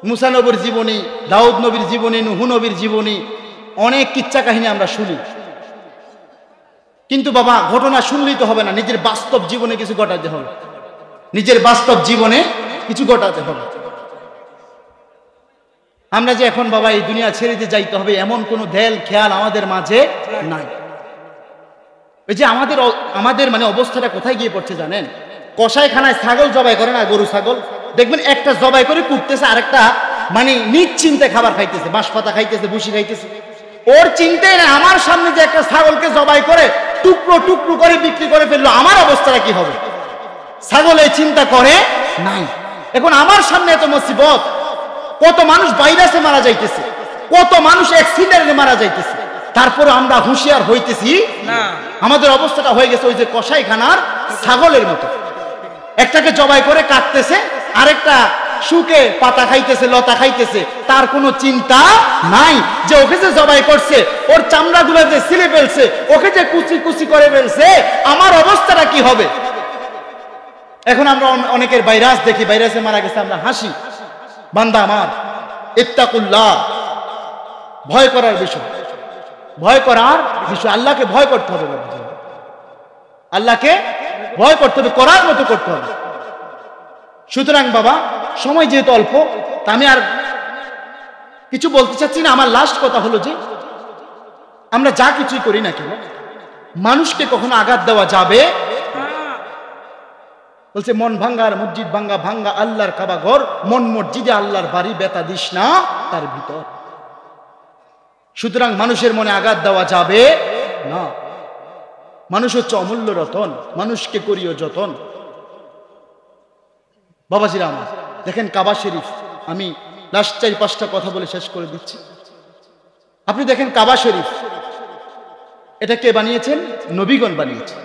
মুসা নবীর জীবনী, দাউদ নবীর জীবনী, নূহ নবীর জীবনী, অনেক কিচ্ছা কাহিনী আমরা শুনি, কিন্তু বাবা ঘটনা শুনলেই তো হবে না, নিজের বাস্তব জীবনে কিছু ঘটাতে হবে। নিজের বাস্তব জীবনে কিছু ঘটাতে হবে। আমরা যে এখন বাবা এই দুনিয়া ছেড়ে দিয়ে যাইতে হবে এমন কোনো দেল খেয়াল আমাদের মাঝে নাই। এই যে আমাদের মানে অবস্থাটা কোথায় গিয়ে পড়ছে জানেন? কসাইখানায় ছাগল জবাই করে না, গরু ছাগল, দেখবেন একটা জবাই করে কুটতেছে, আরেকটা মানে নিশ্চিন্তে খাবার খাইতেছে, বাঁশ পাতা খাইতেছে, ভুসি খাইতেছে। ওর চিন্তাই না আমার সামনে যে একটা ছাগলকে জবাই করে টুকরো টুকরো করে বিক্রি করে ফেললো, আমার অবস্থাটা কি হবে? ছাগল এই চিন্তা করে নাই। এখন আমার সামনে এত মুসিবত, কত মানুষ ভাইরাসে মারা যাইতেছে, কত মানুষ অ্যাক্সিডেন্টে মারা যাইতেছে, তারপরে আমরা হুঁশিয়ার হইতেছি না। আমাদের অবস্থাটা হয়ে গেছে ওই যে কসাইখানার ছাগলের মতো, একটাকে জবাই করে কাটতেছে, আরেকটা শুকে পাতা খাইতেছে, লতা খাইতেছে, তার কোনো চিন্তা নাই যে ওকে যে জবাই করছে, ওর চামড়াগুলো যে ছিলে ফেলছে, ওকে যে কুচি কুচি করে ফেলছে, আমার অবস্থাটা কি হবে? এখন আমরা অনেকের ভাইরাস দেখি, ভাইরাসে মারা গেছে, আমরা হাসি। বান্দা আমার, ইত্তাকুল্লাহ, ভয় করার বিষয়, ভয় করার বিষয়। আল্লাহকে ভয় করতে হবে, আল্লাহকে ভয় করতে হবে, করার মতো করতে হবে। সুতরাং বাবা, সময় যেহেতু অল্প, তা আমি আর কিছু বলতে চাচ্ছি না। আমার লাস্ট কথা হলো যে আমরা যা কিছুই করি না কেন, মানুষকে কখনো আঘাত দেওয়া যাবে। বলছে মন ভাঙ্গার মসজিদ ভাঙ্গা, ভাঙ্গা আল্লাহর কাবা ঘর, মন মসজিদে আল্লাহর বাড়ি, বেতা দিস না তার ভিতর। সুতরাং মানুষের মনে আঘাত দেওয়া যাবে না। মানুষ হচ্ছে অমূল্য রতন, মানুষকে করিও যতন। বাবাজিরা আমার, দেখেন কাবা শরীফ, আমি লাস্ট 4-5টা কথা বলে শেষ করে দিচ্ছি। আপনি দেখেন কাবা শরীফ, এটা কে বানিয়েছেন? নবীগণ বানিয়েছেন।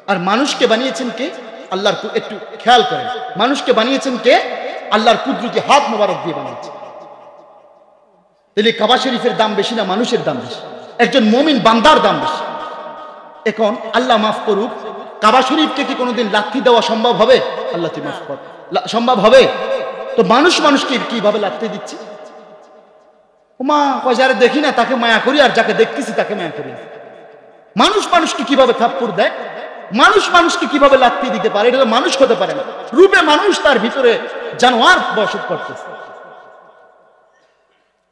আর মানুষকে বানিয়েছেন কে? আল্লাহর, একটু খেয়াল করেন, মানুষকে বানিয়েছেন কে? আল্লাহর কুদরতি হাত মোবারক দিয়ে বানিয়েছেন। তাহলে কাবা শরীফের দাম বেশি না মানুষের দাম বেশি? একজন মুমিন বান্দার দাম বেশি। এখন আল্লাহ মাফ করুক, কাবা শরীফকে কি কোনোদিন লাথি দেওয়া সম্ভব হবে? আল্লাহ তুই মাফ কর, সম্ভব হবে? তো মানুষ মানুষকে কিভাবে লাথি দিচ্ছে? মা কয় যারে দেখি না তাকে মায়া করি, আর যাকে দেখতেছি তাকে মায়া করি। মানুষ মানুষকে কিভাবে থাপ্পড় দেয়, মানুষ মানুষকে কিভাবে লাথি দিতে পারে? এটা তো মানুষ হতে পারে না। রূপে মানুষ, তার ভিতরে জানোয়ার বসত করতেছে।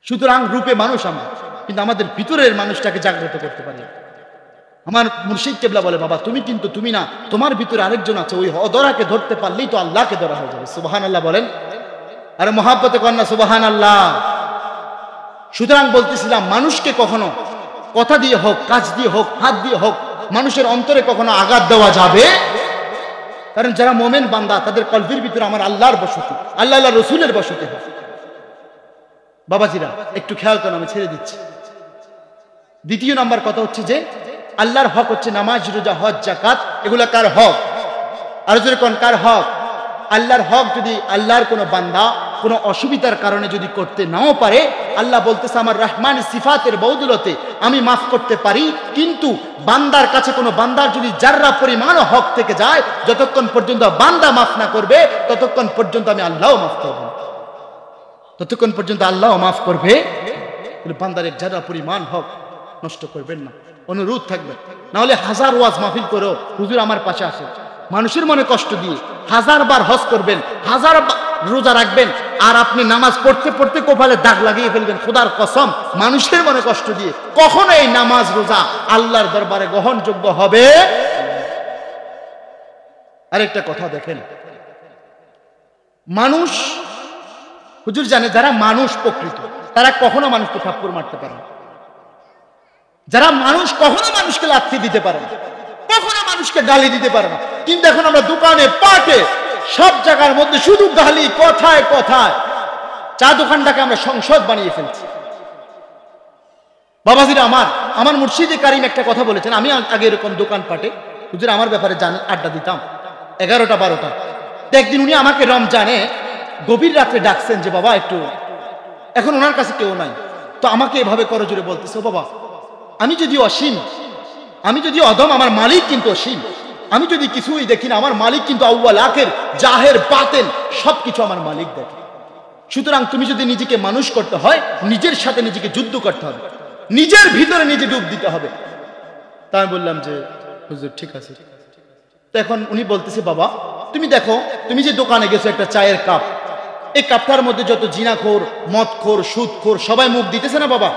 সুতরাং রূপে মানুষ আমরা, কিন্তু আমাদের ভিতরের মানুষটাকে জাগ্রত করতে পারি। আমার মুর্শিদ কেবলা বলে, বাবা তুমি কিন্তু তুমি না, তোমার ভিতরে আরেকজন আছে, ওই অধরাকে ধরতে পারলেই তো আল্লাহকে ধরা হয়ে যাবে। সুবহানাল্লাহ বলেন, আরে মহাব্বতে কন্যা সুবহানাল্লাহ। সুতরাং বলতেছিলাম, মানুষকে কখনো কথা দিয়ে হোক, কাজ দিয়ে হোক, হাত দিয়ে হোক, মানুষের অন্তরে কখনো আঘাত দেওয়া যাবে। কারণ যারা মোমেন বান্দা, তাদের কলবির ভিতরে আমার আল্লাহর বসতি, আল্লাহ রসুলের বসতি হয়। বাবাজিরা একটু খেয়াল করেন, আমি ছেড়ে দিচ্ছি। দ্বিতীয় নাম্বার কথা হচ্ছে যে আল্লাহর হক হচ্ছে নামাজ, রোজা, হজ, যাকাত। এগুলা কার হক? আর যদি কোন কার হক? আল্লাহর হক। যদি আল্লাহর কোনো বান্দা কোনো অসুবিধার কারণে যদি করতে নাও পারে, আল্লাহ বলতেছে আমার রহমান সিফাতের বদৌলতে আমি মাফ করতে পারি। কিন্তু বান্দার কাছে কোনো বান্দার যদি জাররা পরিমাণও হক থেকে যায়, যতক্ষণ পর্যন্ত বান্দা মাফ না করবে ততক্ষণ পর্যন্ত আমি আল্লাহ মাফ করব, ততক্ষণ পর্যন্ত আল্লাহ মাফ করবে। বান্দারের জাররা পরিমাণ হক নষ্ট করবেন না, অনুরোধ থাকবে। না হলে হাজার ওয়াজ মাহফিল করো, হুজুর আমার পাশে আসে, মানুষের মনে কষ্ট দিয়ে 1000 বার হজ করবেন, 1000 রোজা রাখবেন, আর আপনি নামাজ পড়তে পড়তে কপালে দাগ লাগিয়ে ফেলবেন, খোদার কসম, মানুষের মনে কষ্ট দিয়ে কখনো এই নামাজ রোজা আল্লাহর দরবারে গ্রহণযোগ্য হবে। আরেকটা কথা দেখেন, মানুষ, হুজুর জানে, যারা মানুষ প্রকৃত, তারা কখনো মানুষকে থাপ্পড় মারতে পারে না। যারা মানুষ কখনো মানুষকে লাথি দিতে পারে না, কখনো মানুষকে গালি দিতে পারে না, কিন্তু এখন আমরা দোকানে পাটে সব জায়গার মধ্যে শুধু গালি, কথায় কথায়। চা দোকানটাকে আমরা সংসদ বানিয়ে ফেলছি। বাবাজিরা আমার মুর্শিদে কারিম একটা কথা বলেছেন, আমি আগে এরকম দোকান পাটে হুজুর আমার ব্যাপারে জানি আড্ডা দিতাম 11টা 12টা। একদিন উনি আমাকে রমজানে গভীর রাত্রে ডাকছেন যে বাবা একটু, এখন ওনার কাছে কেউ নাই, তো আমাকে এভাবে করজোরে বলতেছে, ও বাবা আমি যদি অসীম, আমি যদি অদম, আমার মালিক কিন্তু অসীম। আমি যদি কিছুই দেখি না, আমার মালিক কিন্তু আউয়াল আখের জাহের বাতেন সবকিছু আমার মালিক দেখে। সুতরাং তুমি যদি নিজেকে মানুষ করতে হয়, নিজের সাথে নিজেকে যুদ্ধ করতে হবে, নিজের ভিতরে নিজে ডুব দিতে হবে। তা আমি বললাম যে হুজুর ঠিক আছে। তো এখন উনি বলতেছে বাবা তুমি দেখো, তুমি যে দোকানে গেছো একটা চায়ের কাপ, এই কাপটার মধ্যে যত জিনাখোর, মদখোর, সুদখোর সবাই মুখ দিতেছে না বাবা?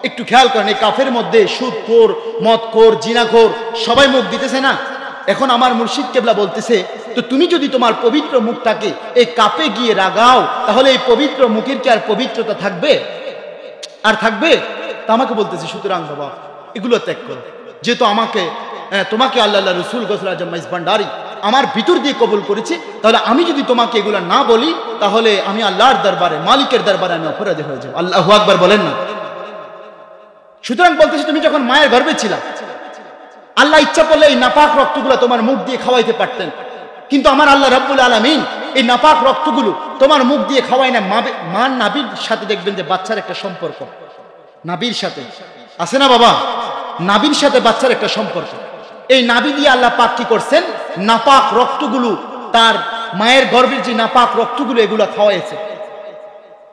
একটু খেয়াল করেন, এই কাপের মধ্যে সুদখোর, মদখোর, জিনাখোর সবাই মুখ দিতেছে না? এখন আমার মুর্শিদ কেবলা বলতেছে, তো তুমি যদি তোমার পবিত্র মুখটাকে এই কাপে গিয়ে রাগাও, তাহলে এই পবিত্র মুখের কি আর পবিত্রতা থাকবে? আর থাকবে? তা আমাকে বলতেছে সুতরাং বাবা এগুলো ত্যাগ করো, যেহেতু আমাকে তোমাকে আল্লাহ রসুল গৌসুল আজম মাইজ ভান্ডারী আমার ভিতর দিয়ে কবুল করেছে, তাহলে আমি যদি তোমাকে এগুলো না বলি, তাহলে আমি আল্লাহর দরবারে, মালিকের দরবারে আমি অপরাধী হয়ে যাব। আল্লাহু আকবার বলেন না? সুতরাং বলতেছি, তুমি যখন মায়ের গর্ভে ছিলা, আল্লাহ ইচ্ছা করলে এই নাপাক রক্তগুলো তোমার মুখ দিয়ে খাওয়াইতে পারতেন, কিন্তু আমার আল্লাহ রাব্বুল আলামিন এই নাপাক রক্তগুলো তোমার মুখ দিয়ে খাওয়ায় না। মার নাভির সাথে দেখবেন যে বাচ্চার একটা সম্পর্ক, নাভির সাথে আছে না বাবা? নাভির সাথে বাচ্চার একটা সম্পর্ক। এই নাভি দিয়ে আল্লাহ পাক কি করছেন? নাপাক রক্তগুলো, তার মায়ের গর্ভের যে নাপাক রক্তগুলো এগুলো খাওয়াইছে।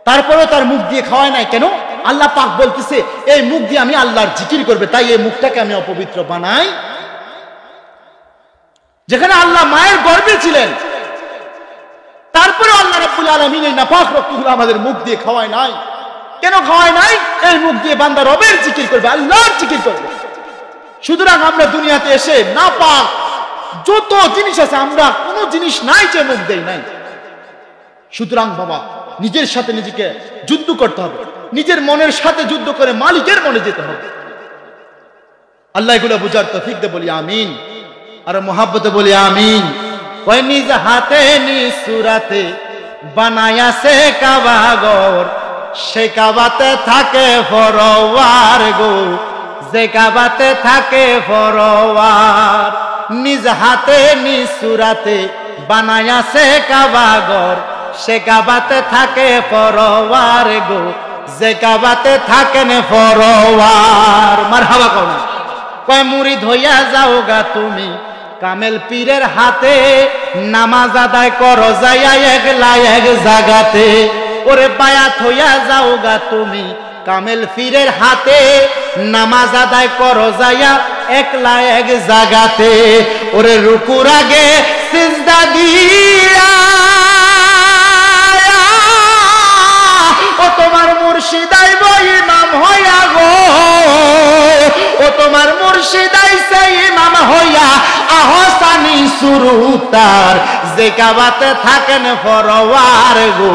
তারপরেও তার মুখ দিয়ে খাওয়ায় নাই কেন? আল্লাহ পাক বলতেছে এই মুখ দিয়ে আমি আল্লাহর জিকির করবে, তাই এই মুখটাকে আমি অপবিত্র বানাই। যেখানে আল্লাহ মায়ের গর্ভে ছিলেন, তারপরে আল্লাহ রাব্বুল আলামিন এই নাপাক রক্তগুলো আমাদের মুখ দিয়ে খাওয়ায় নাই। কেন খাওয়ায় নাই? এই মুখ দিয়ে বান্দা রবের জিকির করবে, আল্লাহর জিকির করবে। সুতরাং আমরা দুনিয়াতে এসে নাপাক যত জিনিস আছে, আমরা কোনো জিনিস নাই যে মুখ দেই নাই। সুতরাং বাবা নিজের সাথে নিজেকে যুদ্ধ করতে হবে, নিজের মনের সাথে যুদ্ধ করে মালিকের মনে যেতে হবে। আল্লাহ এগুলো বুঝার তৌফিক দে, বলি আমিন। আর মোহাব্বতে বলি আমিন। ওই নিজ হাতে নিজ সুরাতে বানায়াছে কাবা ঘর, সে কাবাতে থাকে ফরওয়ার গো, যে কাবাতে থাকে ফরওয়ার। নিজ হাতে নিজ সুরাতে বানায়াছে কাবা ঘর, সে কাবাতে থাকে ফরওয়ার গো, যে কাবাতে থাকেন ফরওয়ার। মারহাবা কোন কয় মুরিদ হইয়া যাওগা তুমি কামেল পীরের হাতে, নামাজ আদায় করো যাইয়া একলা এক জাগাতে। ওরে বায়াত হইয়া যাওগা তুমি কামেল পীরের হাতে, নামাজ আদায় করো যাইয়া একলা এক জাগাতে। ওরে রুকুর আগে সিজদা দিয়া ও তোমার মুর্শিদ আইব ইমাম হইয়া গো, ও তোমার মুর্শিদ আইছে ইমাম হইয়া আহসানি সুরুতার, যে কাবাতে থাকেন ফরওয়ার গো,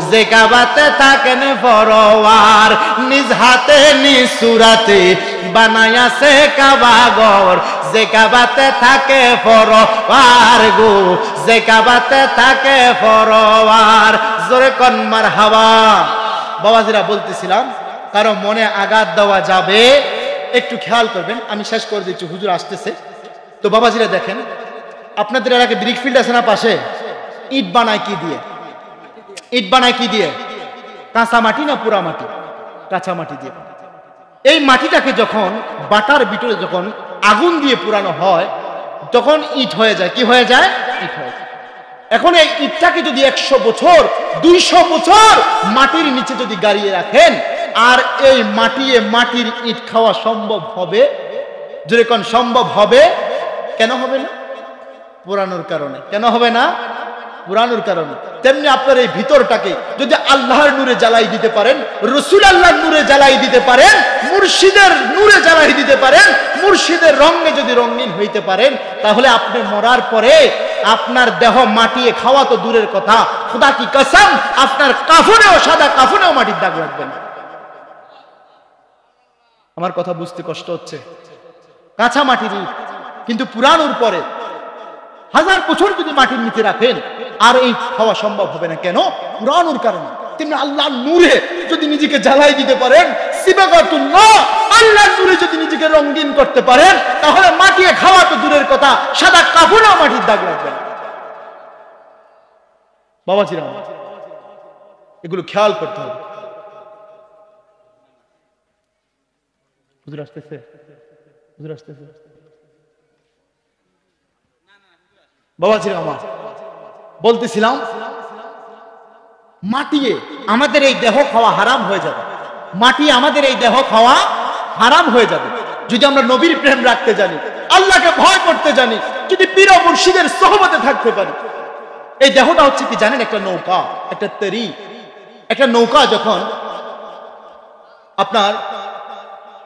যে কাবাতে থাকেন ফরওয়ার। নিজ হাতে নিজ সুরাতে বানায়াছে কাবা ঘর, যে কাবাতে থাকে ফরওয়ার গো, যে কাবাতে থাকে ফরওয়ার। জোরে কোন মারহাবা। বাবাজিরা বলতেছিলাম কারো মনে আঘাত দেওয়া যাবে, একটু খেয়াল করবেন। আমি শেষ করে দিচ্ছি, হুজুর আসতেছে। তো বাবাজিরা দেখেন, আপনাদের এলাকায় ব্রিক ফিল্ড আছে না পাশে? ইট বানায় কি দিয়ে? ইট বানায় কি দিয়ে? কাঁচা মাটি না পুরা মাটি? কাঁচা মাটি দিয়ে। এই মাটিটাকে যখন বাটার ভিতরে যখন আগুন দিয়ে পুরানো হয়, তখন ইট হয়ে যায়। কি হয়ে যায়? ইট হয়ে যায়। এখন এই ইটটাকে যদি 100 বছর 200 বছর মাটির নিচে যদি গাড়িয়ে রাখেন, আর এই মাটির ইট খাওয়া সম্ভব হবে? যেরকম সম্ভব হবে। কেন হবে না? পুরানোর কারণে। কেন হবে না? পুরানোর কারণে। তেমনি আপনার এই ভিতরটাকে যদি আল্লাহর নূরে জ্বালাই দিতে পারেন, রসুল আল্লাহর নূরে জ্বালাই দিতে পারেন, মুর্শিদের নূরে জ্বালাই দিতে পারেন, মুর্শিদের রঙে যদি রঙিন হইতে পারেন, তাহলে আপনি মরার পরে আপনার দেহ মাটিয়ে খাওয়া তো দূরের কথা, খোদা কি কসম আপনার কাফনেও, সাদা কাফনেও মাটির দাগ রাখবেন। আমার কথা বুঝতে কষ্ট হচ্ছে? কাঁচা মাটির ইট, কিন্তু পুরানোর পরে 1000 বছর যদি মাটির নিচে রাখেন আর এই খাওয়া সম্ভব হবে না। কেন? পুরানোর কারণে। তেমনি আল্লাহর নূরে যদি নিজেকে জ্বালাই দিতে পারেন, সিবাগাতুল্লাহ, আল্লাহর নূরে যদি নিজেকে রঙিন করতে পারেন, তাহলে মাটিয়ে খাওয়া তো দূরের কথা, সাদা কাপড়ও মাটির দাগ লাগবে না। বাবাজিরা, এগুলো খেয়াল করতে হবে। হুজুর আসতেছে, হুজুর আসতেছে। বাবাজিরা আমার, বলতেছিলাম মাটিয়ে আমাদের এই দেহ খাওয়া হারাম হয়ে যাবে। মাটি আমাদের এই দেহ খাওয়া হারাম হয়ে যাবে যদি আমরা নবীর প্রেম রাখতে জানি, আল্লাহকে ভয় করতে জানি, যদি পীর ও মুর্শিদের সোহবতে থাকতে পারি। এই দেহটা হচ্ছে কি জানেন? একটা নৌকা, একটা তরি। একটা নৌকা যখন আপনার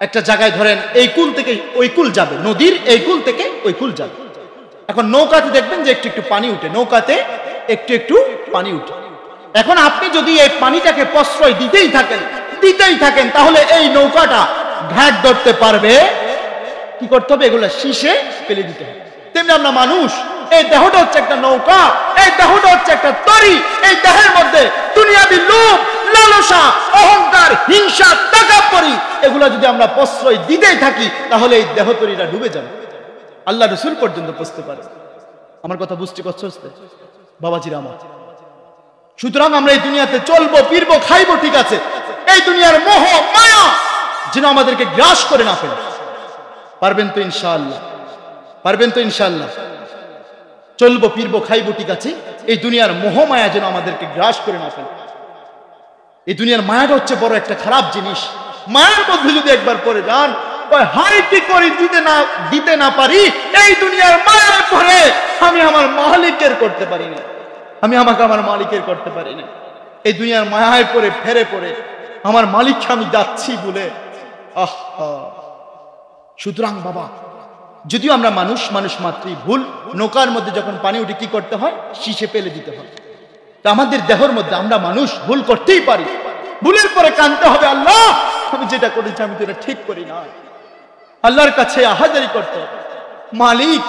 একটা জায়গায় ধরেন এই কুল থেকে ওই কুল যাবে, নদীর এই কুল থেকে ওই কুল যাবে। এখন নৌকাতে দেখবেন যে একটু একটু পানি উঠে, নৌকাতে একটু একটু পানি উঠে। এখন আপনি যদি এই পানিটাকে প্রশ্রয় দিতেই থাকেন তাহলে এই নৌকাটা ঘাট ধরতে পারবে? কি করতে হবে? এগুলো শীষে ফেলে দিতে হবে। তেমনি আমরা মানুষ, এই দেহটা হচ্ছে একটা নৌকা, এই দেহটা হচ্ছে একটা তরি। এই দেহের মধ্যে দুনিয়াবি লোভ, লালসা, অহংকার, হিংসা, তাকাব্বুরি, এগুলা যদি আমরা প্রশ্রয় দিতেই থাকি তাহলে এই দেহ তরিটা ডুবে যাবে। আল্লাহ রাসূল পর্যন্ত বুঝতে পারে। আমার কথা বুঝতে কষ্ট হচ্ছে বাবাজিরা আমার? সুতরাং আমরা এই দুনিয়াতে চলবো, ফিরবো, খাইবো, ঠিক আছে। এই দুনিয়ার মোহ মায়া যেন আমাদেরকে গ্রাস করে না ফেলে। পারবেন তো ইনশাআল্লাহ? পারবেন তো ইনশাআল্লাহ? চলবো, ফিরবো, খাইবো, ঠিক আছে। এই দুনিয়ার মোহ মায়া যেন আমাদেরকে গ্রাস করে না ফেলে। এই দুনিয়ার মায়াটা হচ্ছে বড় একটা খারাপ জিনিস। মায়ার মধ্যে যদি একবার পড়ে যান, হাই কি করে দিতে না পারি, এই দুনিয়ার মায়ার পরে আমি আমার মালিকের করতে পারি না, আমি আমাকে আমার মালিকের করতে পারি না। এই দুনিয়ার মায়ায় পরে ফেরে পড়ে আমার মালিককে আমি যাচ্ছি বলে। সুতরাং বাবা, যদিও আমরা মানুষ মাত্রই ভুল। নৌকার মধ্যে যখন পানি উঠে কি করতে হয়? শীষে ফেলে দিতে হয়। তা আমাদের দেহের মধ্যে আমরা মানুষ ভুল করতেই পারি। ভুলের পরে কাঁদতে হবে, আল্লাহ আমি যেটা করেছি আমি তো এটা ঠিক করি না। আল্লাহর কাছে আহাজারি করতে হবে, মালিক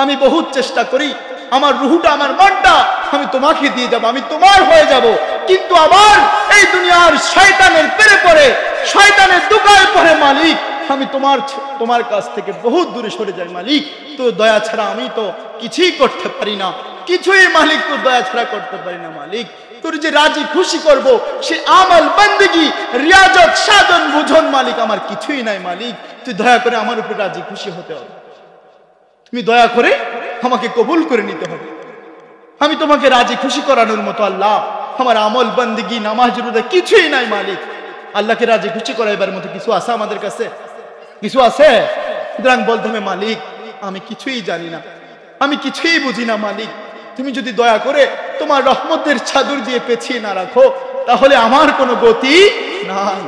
আমি বহুত চেষ্টা করি, আমার রুহুটা, আমার মনটা আমি তোমাকে দিয়ে যাব, আমি তোমার হয়ে যাব, কিন্তু আবার এই দুনিয়ার শয়তানের পেরে পড়ে, শয়তানের দুগায় পড়ে মালিক আমি তোমার কাছ থেকে বহুত দূরে সরে যাই। মালিক তো দয়া ছাড়া আমি তো কিছুই করতে পারি না, কিছুই মালিক তো দয়া ছাড়া করতে পারি না। মালিক তোর যে রাজি খুশি করব সে আমল, বন্দেগী, রিয়াজত, সাধন, বুঝন মালিক আমার কিছুই নাই। মালিক তুই দয়া করে আমার উপর রাজি খুশি হতে হবে, তুমি দয়া করে আমাকে কবুল করে নিতে হবে। আমি তোমাকে রাজি খুশি করানোর মতো আল্লাহ আমার আমল, বন্দেগী, নামাজ, রোজা কিছুই নাই। মালিক আল্লাহকে রাজি খুশি করাইবার মতো কিছু আছে আমাদের কাছে? কিছু আছে? সুতরাং বলতে হবে মালিক আমি কিছুই জানি না, আমি কিছুই বুঝি না। মালিক তুমি যদি দয়া করে তোমার রহমতের চাদর দিয়ে পেছিয়ে না রাখো তাহলে আমার কোনো গতি নাই।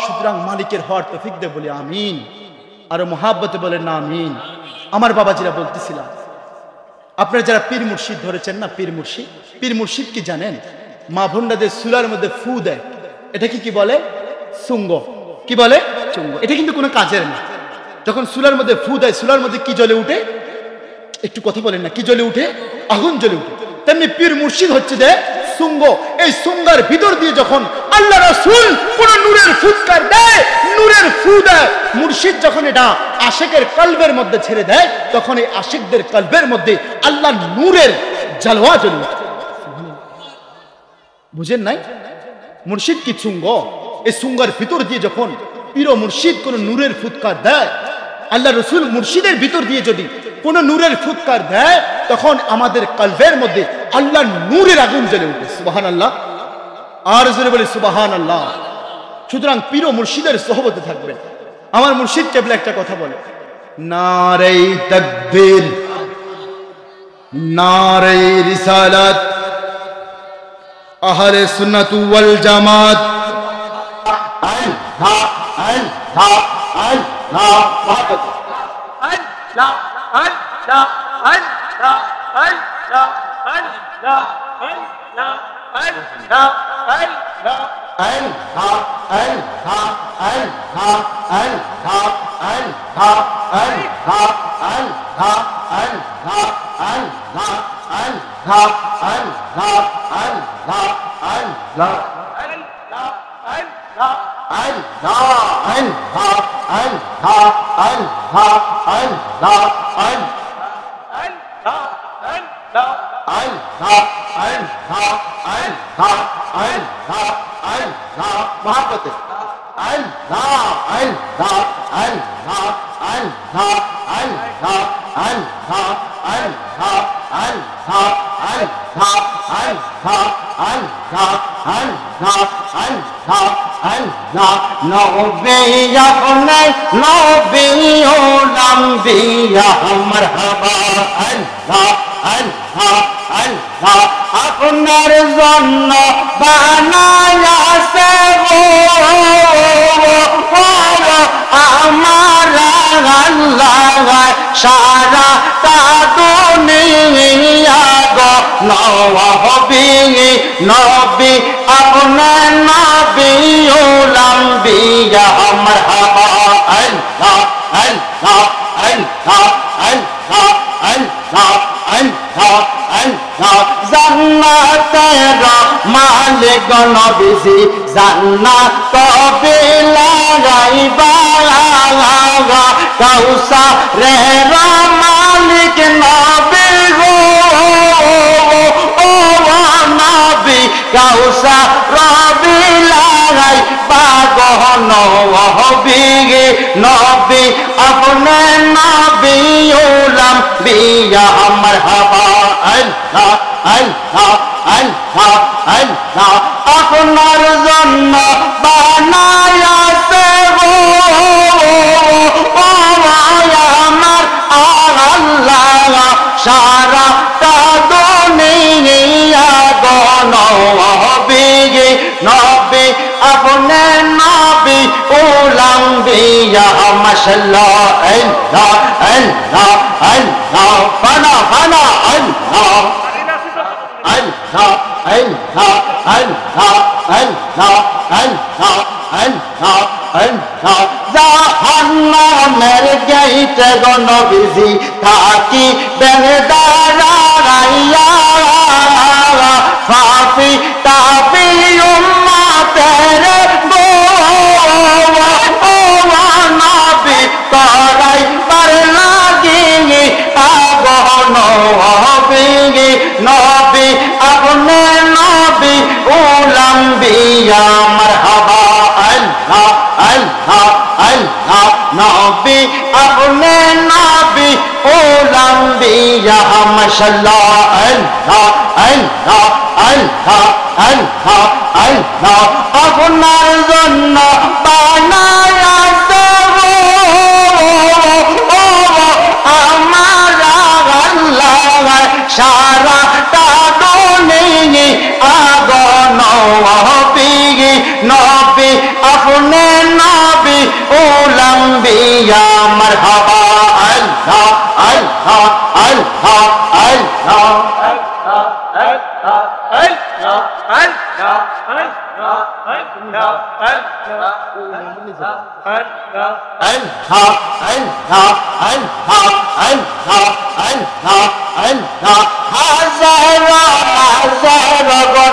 সুতরাং মালিকের হওয়ার তৌফিক দে বলে আমিন। আর মহাব্বতে বলেন না আমিন। আমার বাবাজিরা বলতেছিলাম, আপনারা যারা পীর মুর্শিদ ধরেছেন না, পীর মুর্শিদ কি জানেন? মা ভন্ডাদের চুলার মধ্যে ফু দেয়, এটা কি বলে? চুঙ্গ। কি বলে? চুঙ্গ। এটা কিন্তু কোনো কাজের না। যখন চুলার মধ্যে ফু দেয়, চুলার মধ্যে কি জ্বলে উঠে? একটু কথা বলেন না, কি জ্বলে উঠে? আগুন জ্বলে উঠে। তেমনি পীর মুর্শিদ হচ্ছে যে চুঙ্গ। এই চুঙ্গার ভিতর দিয়ে যখন আল্লাহ রাসূল কোন নূরের ফুৎকার দেয়, নূরের ফু দেয়, মুর্শিদ যখন এটা আশিকের কলবের মধ্যে ছেড়ে দেয়, তখন এই আশিকদের কলবের মধ্যে আল্লাহর নূরের জালওয়া জ্বলে উঠে। বুঝেন নাই? মুর্শিদ কি চুঙ্গ। এই চুঙ্গার ভিতর দিয়ে যখন পীর মুর্শিদ কোন নূরের ফুৎকার দেয়, আল্লাহ রাসূল মুর্শিদের ভিতর দিয়ে যদি কোন নূরের ফুৎকার দেয়, তখন আমাদের কলবের মধ্যে আল্লাহর নূরের আগুন জ্বলে উঠে। সুবহানাল্লাহ। আর জোরে বলি সুবহানাল্লাহ। সুতরাং পীর মুর্শিদের সোহবতে থাকবেন। আমার মুর্শিদ কেবলা একটা কথা বলে, নারে তাকবীর, নারে রিসালাত, আহলে সুন্নাত ওয়াল জামাত। আল্লাহ আল্লাহ আল্লাহ আল্লাহ আল্লাহ আল্লাহ আল্লাহ আল্লাহ আল্লাহ আল্লাহ আল্লাহ আপনার জন্য বানায়াছে গো আমার আল্লাহ সারা তা দুনিয়া গো নবী নবী আপনার নবী লাম্বিয়া মারহাবা আল্লাহ আল্লাহ আল্লাহ আল্লাহ আল্লাহ আল্লাহ আল্লাহ জান্নাতের মালিক নবীজি জান্নাত বিলাগাইবা কাউসারের মালিক নবী গো ও নবী কাউসার বিলাগাইবা গো নবী নবী আপনি নবী লাম্বিয়া মারহাবা আল্লাহ আল্লাহ আল্লাহ আল্লাহ আপনার জন্য বানায়াছে গো আমার আল্লাহ সারা তা দুনিয়া গো নবী নবী আপনি নবী লাম্বিয়া মাশাআল্লাহ আল্লাহ আল্লাহ আল্লাহ ফানা ফানা আল্লাহ আল্লাহ আল্লাহ আল্লাহ আল্লাহ আল্লাহ আল্লাহ আল্লাহ জাহান্নামের গেইটে গো নবীজি থাকি বেদারাইয়া ফাফি তাবি উম্মতের গো ও নবী করাই পার লাগি আগন নবী নবী আপনি নবী লাম্বিয়া মারহাবা আল্লাহ আল্লাহ আল্লাহ নবী আপনি নবী লাম্বিয়া মাশাআল্লাহ আল্লাহ আল্লাহ আল্লাহ আল্লাহ আল্লাহ আপনার জন্য বানায়াছে গো আমার আল্লাহ সারা তা দুনিয়া গো নবী নবী আপনি নবী লাম্বিয়া মারহাবা আল্লাহ আল্লাহ আল্লাহ আল্লাহ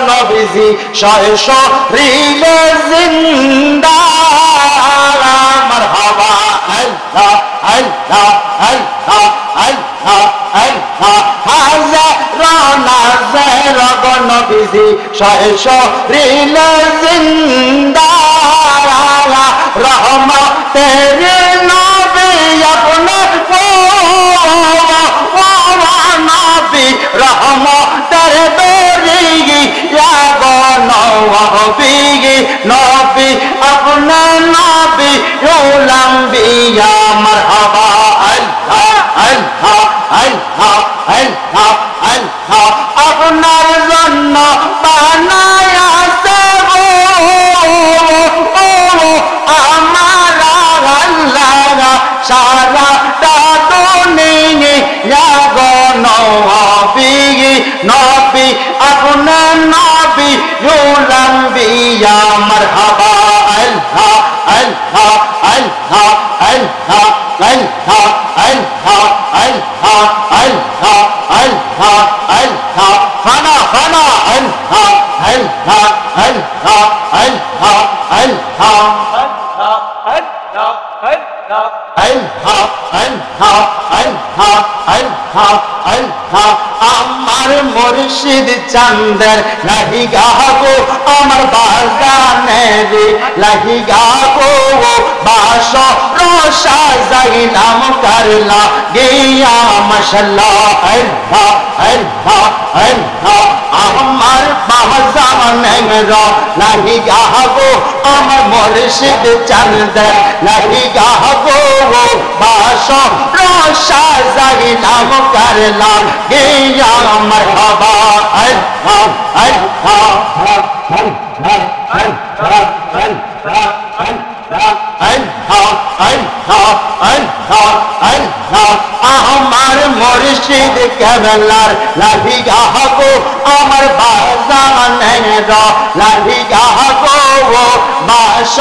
নবীজি শরীরে জিন্দা মারহাবা আল্লাহ আল্লাহ আল্লাহ আল্লাহ আল্লাহ হাজার নবীজি শরীরে জিন্দা রহমতের নবী আপনার নবী রহমতের নবী নবী আপনার নবী লাম্বিয়া মারহাবা আল্লাহ আল্লাহ আল্লাহ আল্লাহ আল্লাহ আপনার জন্য বানায়াছে গো আমার আল্লাহ সারা তা দুনিয়া গো নবী নবী আপনার নবী الأنبياء مرحبا الله الله الله الله الله الله الله الله الله الله فنا فنا الله الله الله الله الله আমার মুর্শিদ চাঁদের লাগিগা গো আমার বাগানের লাগিগা গো বাস রসা যাইলাম করলা গিয়া মাশাআল্লাহ আল্লাহ আল্লাহ আল্লাহ আমার বাগানের লাগিগা গো আমার মুর্শিদ চাঁদের লাগিগা গো বাস রসা যাইলাম করলা গিয়া মারহাবা আল্লাহ আল্লাহ আমার মুর্শিদ কেবলার লাগিগা গো আমার বাজানের লাগিগা গো বাস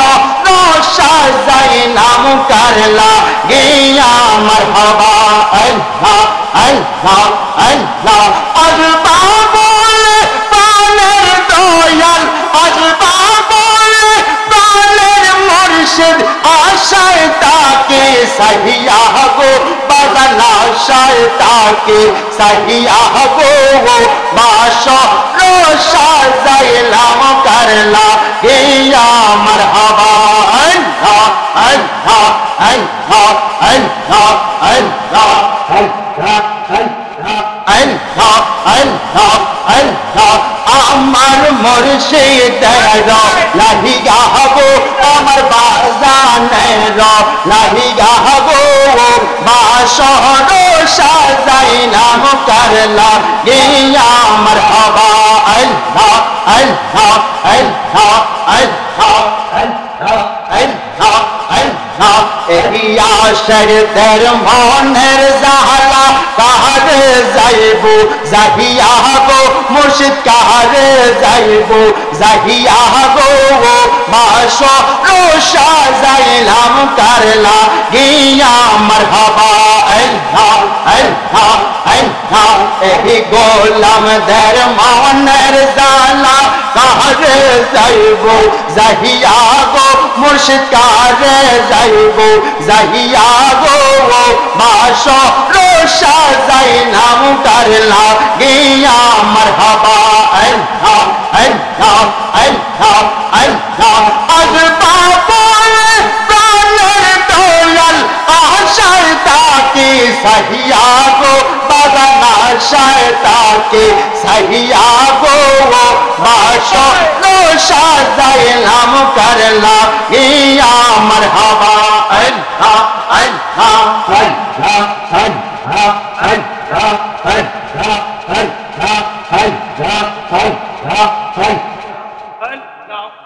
রসা যাইলাম করলা গিয়া মারহাবা আল্লাহ আল্লাহ আল্লাহ আজবা বলে প্রাণের দয়াল আজবা বলে প্রাণের মুর্শিদ আশায় তাকে সাহিয়া গো বাজানা আশায় তাকে সাহিয়া গো বাস রসা যাইলাম করলা গিয়া মারহাবা আল্লাহ আল্লাহ আল্লাহ আল্লাহ আল্লাহ আমার মুর্শিদের লাগিগা গো আমার বাজানের লাগিগা গো বাস রসা যাইলাম করলা গিয়া মারহাবা আল্লাহ আল্লাহ আল্লাহ আল্লাহ আল্লাহ আল্লাহ আল্লাহ এরিয়া শরদের মনের জাহালা কাহারে যাইবো জাহিয়া গো মুর্শিদ কাহারে যাইবো জাহিয়া গো বাস রসা যাইলাম করলা গিয়া মারহাবা আল্লাহ আল্লাহ আল্লাহ এই গোলামদের মনের জালা কাহারে যাইবো জাহিয়া গো মুর্শিদ কাহারে যাইবো জাহিয়া গো বাস রসা যাইলাম করলা গিয়া মারহাবা আল্লাহ আল্লাহ আল্লাহ আল্লাহ আজবা বলে প্রাণের দয়াল আশায় তাকে সাহিয়া গো বাগানা আশায় তাকে সাহিয়া গো বাস রসা যাইলাম করলা গিয়া মারহাবা আল্লাহ আল্লাহ আল্লাহ আল্লাহ আল্লাহ আল্লাহ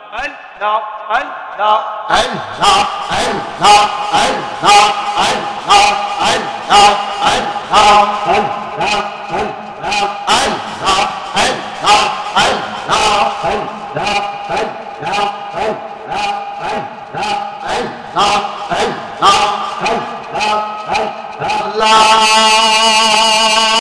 আল্লাহ আল্লাহ Allah